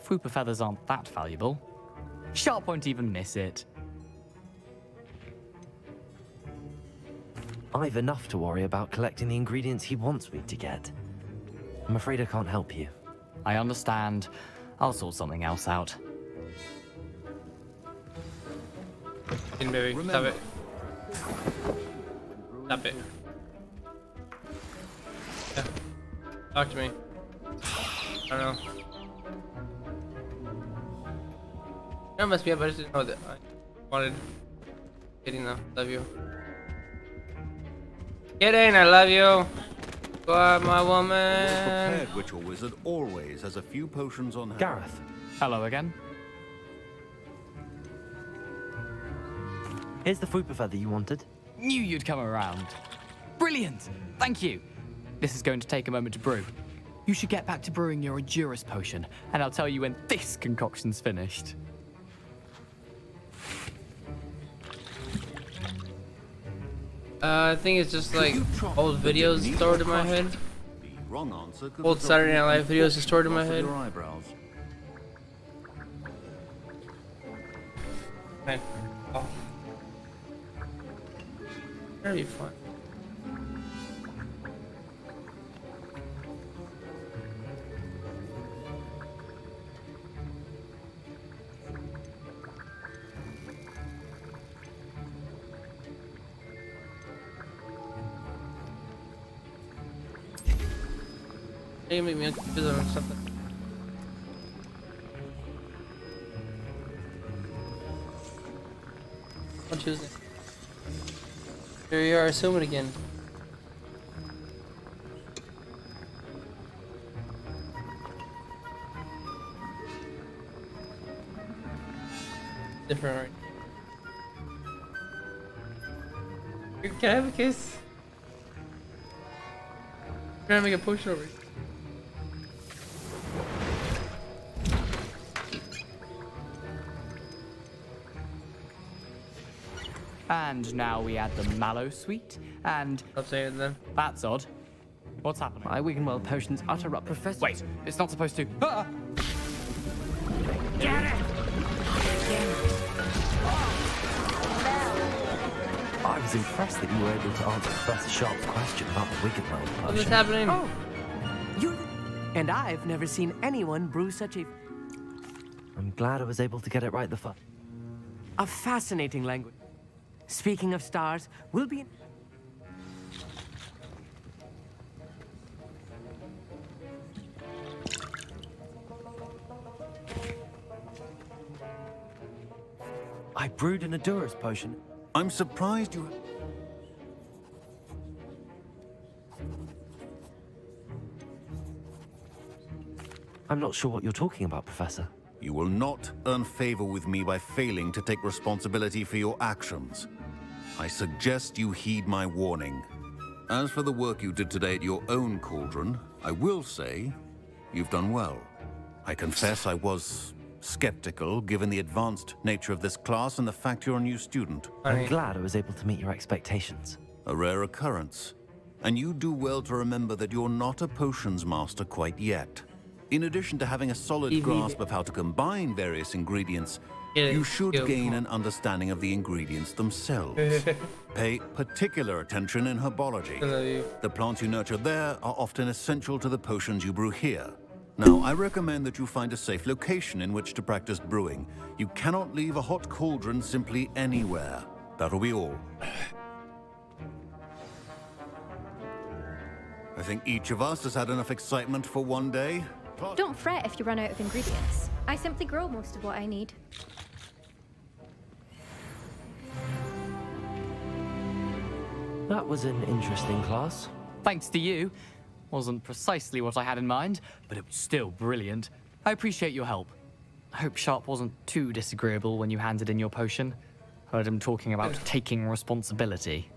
Fooper feathers aren't that valuable. Sharp won't even miss it. I've enough to worry about collecting the ingredients he wants me to get. I'm afraid I can't help you. I understand. I'll sort something else out. In baby, stop it. Stop it. Yeah. Talk to me. I don't know. That must be up. I just didn't know that I wanted. Kidding though. Love you. Kidding. I love you. Go out, my Your woman. prepared witch or wizard always has a few potions on hand. Gareth. Hello again. Here's the Fooper feather you wanted. Knew you'd come around. Brilliant! Thank you. This is going to take a moment to brew. You should get back to brewing your Edurus potion, and I'll tell you when this concoction's finished. I think it's just like old videos stored in my head. The wrong answer could Old result Saturday in Night Live videos the just stored in my loss of head. your eyebrows. Fine. Oh. That'll be fun. You can make me confused or something. On Tuesday. Here you are, assuming again. Different, right? Can I have a kiss? Can I make a potion over here? And now we add the mallow sweet, and... Stop saying it then. That's odd. What's happening? My Wiggenweld potions utter up, Professor. Wait, it's not supposed to... Ah! Get it! I was impressed that you were able to answer Professor Sharp's question about the Wiggenweld potion. What's happening? Oh, you... And I've never seen anyone brew such a... I'm glad I was able to get it right the first. A fascinating language. Speaking of stars, we'll be... I brewed an Adura's potion. I'm surprised you... I'm not sure what you're talking about, Professor. You will not earn favor with me by failing to take responsibility for your actions. I suggest you heed my warning. As for the work you did today at your own cauldron, I will say you've done well. I confess I was skeptical, given the advanced nature of this class and the fact you're a new student. I'm glad I was able to meet your expectations. A rare occurrence. And you do well to remember that you're not a potions master quite yet. In addition to having a solid grasp of how to combine various ingredients, you should gain an understanding of the ingredients themselves. Pay particular attention in herbology. The plants you nurture there are often essential to the potions you brew here. Now, I recommend that you find a safe location in which to practice brewing. You cannot leave a hot cauldron simply anywhere. That'll be all. I think each of us has had enough excitement for one day. Don't fret if you run out of ingredients. I simply grow most of what I need. That was an interesting class. Thanks to you. Wasn't precisely what I had in mind, but it was still brilliant. I appreciate your help. I hope Sharp wasn't too disagreeable when you handed in your potion. Heard him talking about taking responsibility.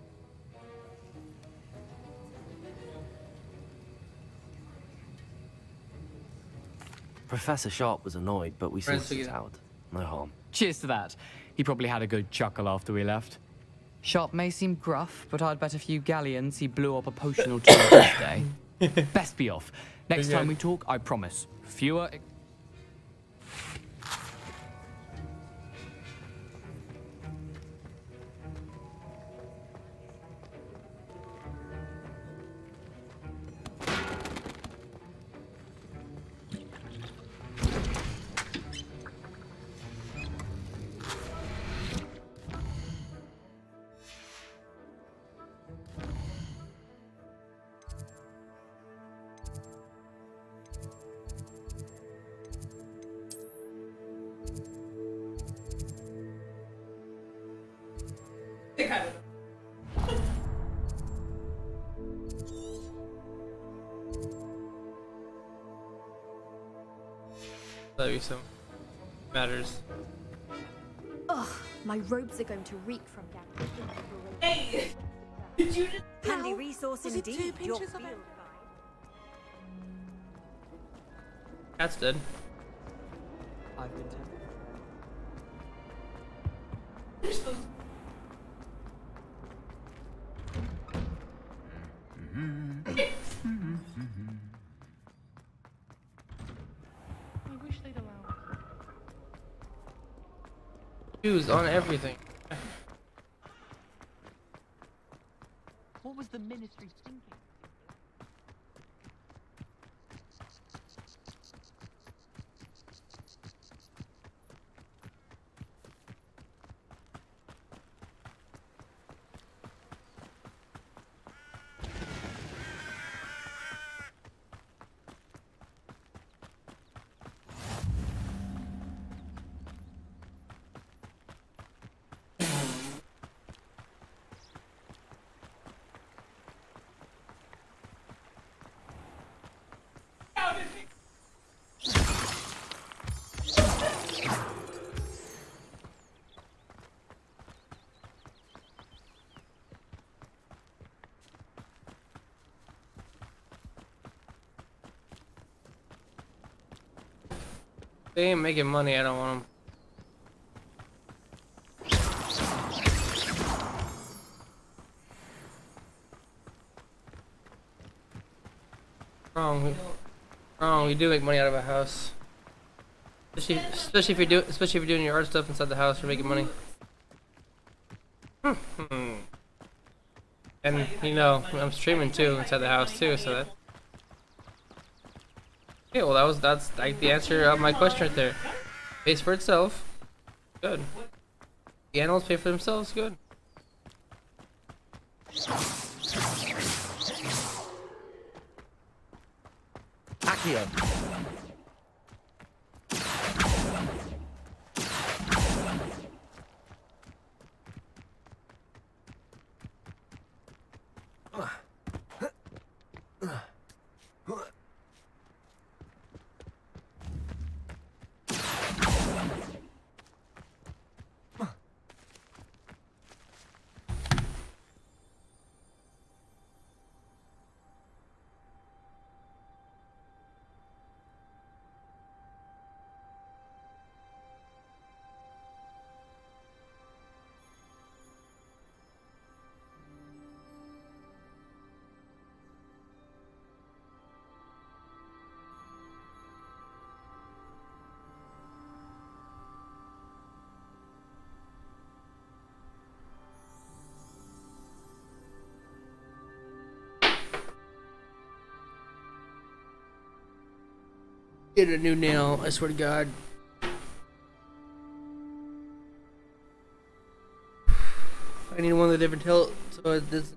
Professor Sharp was annoyed, but we sorted it out. No harm. Cheers to that. He probably had a good chuckle after we left. Sharp may seem gruff, but I'd bet a few galleons he blew up a potion or two this day. Best be off. Next time we talk, I promise. Fewer... That'd be some matters. Ugh, my robes are going to reek from gathering. Hey! Did you just... Handy resource indeed, your field guide. Cat's dead. I've been tempted. I wish they'd allow us. Shoes on everything. What was the ministry thinking? They ain't making money, I don't want them. Wrong. We do make money out of a house. Especially if you're doing your art stuff inside the house, you're making money. And you know, I'm streaming too inside the house too, so that. Yeah, well that's like the answer of my question right there. Pays for itself. Good. The animals pay for themselves, good. Accio. Get a new nail, I swear to God. I need one with a different tilt, so it doesn't.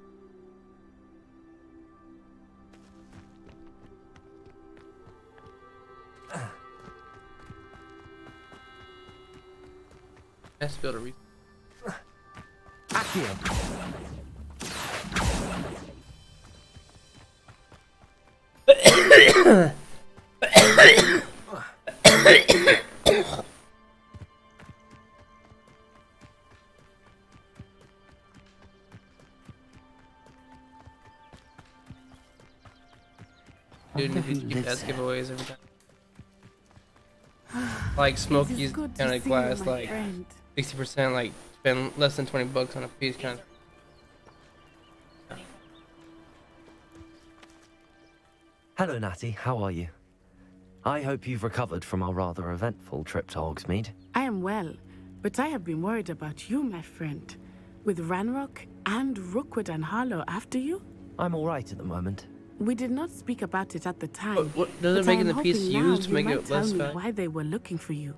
Has to be able to reach. Dude, you keep ass giveaways every time. Like Smokey's kind of glass, like 60%, like spend less than $20 on a piece, kind of. Hello, Natty. How are you? I hope you've recovered from our rather eventful trip to Hogsmeade. I am well, but I have been worried about you, my friend. With Ranrock and Rookwood and Harlow after you? I'm all right at the moment. We did not speak about it at the time. What does it making the piece used to make it less fat? Why they were looking for you?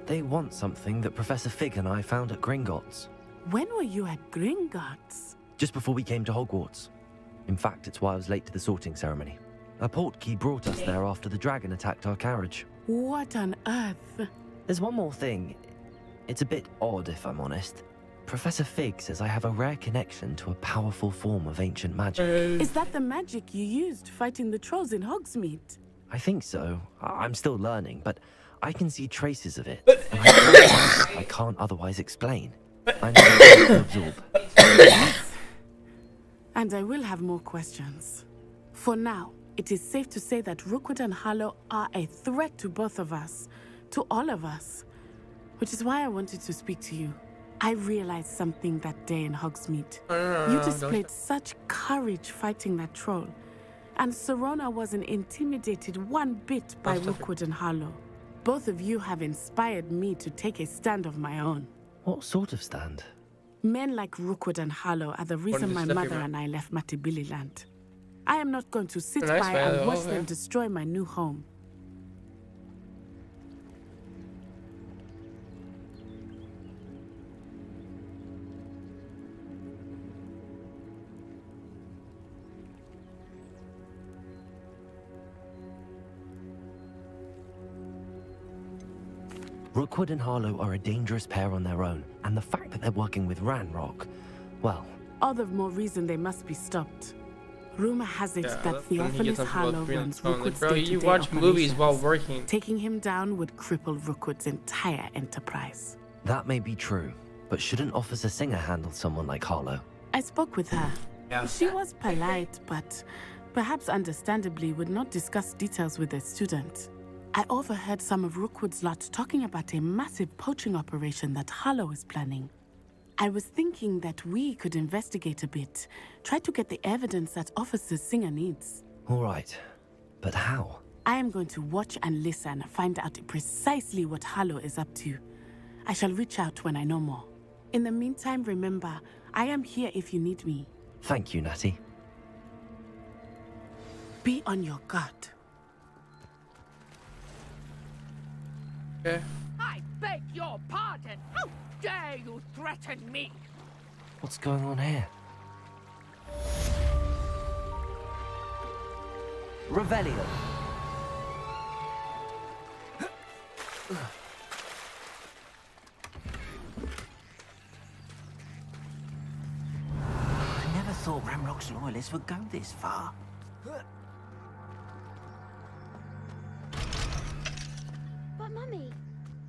They want something that Professor Fig and I found at Gringotts. When were you at Gringotts? Just before we came to Hogwarts. In fact, it's why I was late to the sorting ceremony. A portkey brought us there after the dragon attacked our carriage. What on earth? There's one more thing. It's a bit odd, if I'm honest. Professor Fig says I have a rare connection to a powerful form of ancient magic. Is that the magic you used fighting the trolls in Hogsmeade? I think so. I'm still learning, but I can see traces of it. And I can't otherwise explain. I know to absorb. And I will have more questions. For now, it is safe to say that Rookwood and Harlow are a threat to both of us, to all of us. Which is why I wanted to speak to you. I realized something that day in Hogsmeade. No, You don't- displayed such courage fighting that troll. And Serona wasn't intimidated one bit by Rookwood and Harlow. Both of you have inspired me to take a stand of my own. What sort of stand? Men like Rookwood and Harlow are the reason my mother and I left Matibili land. I am not going to sit Nice by man, and though, watch yeah. them destroy my new home. Rookwood and Harlow are a dangerous pair on their own, and the fact that they're working with Ranrock, well... All the more reason they must be stopped. Rumor has it that Theophilus Harlow runs Rookwood's bro, you day-to-day watch movies operations. while working. Taking him down would cripple Rookwood's entire enterprise. That may be true, but shouldn't Officer Singer handle someone like Harlow? I spoke with her. She was polite, but perhaps understandably would not discuss details with a student. I overheard some of Rookwood's lot talking about a massive poaching operation that Harlow is planning. I was thinking that we could investigate a bit, try to get the evidence that Officer Singer needs. All right, but how? I am going to watch and listen, find out precisely what Harlow is up to. I shall reach out when I know more. In the meantime, remember, I am here if you need me. Thank you, Natty. Be on your guard. Okay. I beg your pardon. How dare you threaten me? What's going on here? Revelio. I never thought Ramrock's loyalists would go this far. But Mummy,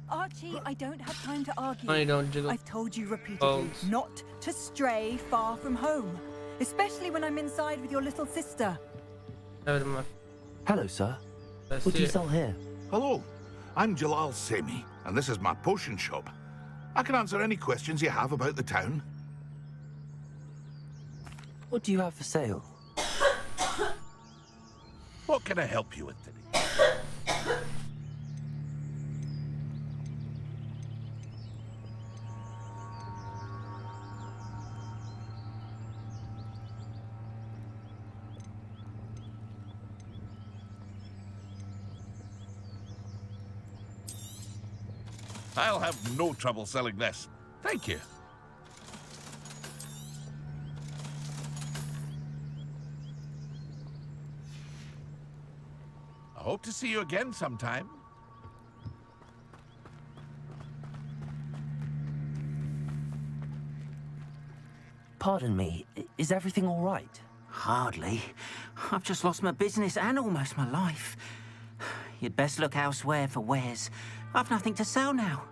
Archie, I don't have time to argue. Honey, don't jiggle. I've told you repeatedly Bones. not to stray far from home, especially when I'm inside with your little sister. Hello, sir. Let's What do see you it. sell here? Hello, I'm Jalal Semi, and this is my potion shop. I can answer any questions you have about the town. What do you have for sale? What can I help you with today? I'll have no trouble selling this. Thank you. I hope to see you again sometime. Pardon me, is everything all right? Hardly. I've just lost my business and almost my life. You'd best look elsewhere for wares. I've nothing to sell now.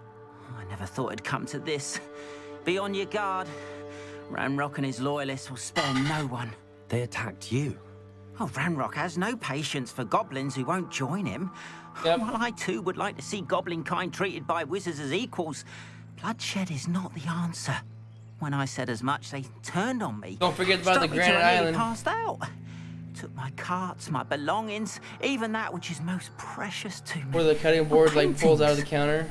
I never thought it'd come to this. Be on your guard. Ranrock and his loyalists will spare no one. They attacked you. Oh, Ranrock has no patience for goblins who won't join him. While I too would like to see goblin kind treated by wizards as equals, bloodshed is not the answer. When I said as much, they turned on me. Don't forget about the Struck me till Granite I nearly Island. passed out. Took my carts, my belongings, even that which is most precious to me. Where the cutting board like pulls out of the paintings. counter.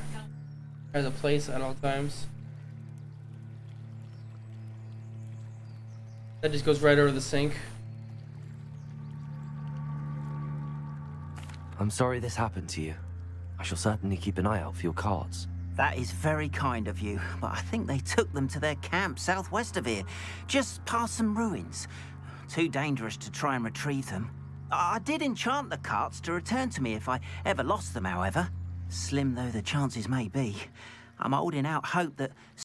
Has a place at all times. That just goes right over the sink. I'm sorry this happened to you. I shall certainly keep an eye out for your carts. That is very kind of you, but I think they took them to their camp southwest of here, just past some ruins. Too dangerous to try and retrieve them. I did enchant the carts to return to me if I ever lost them, however. Slim though the chances may be, I'm holding out hope that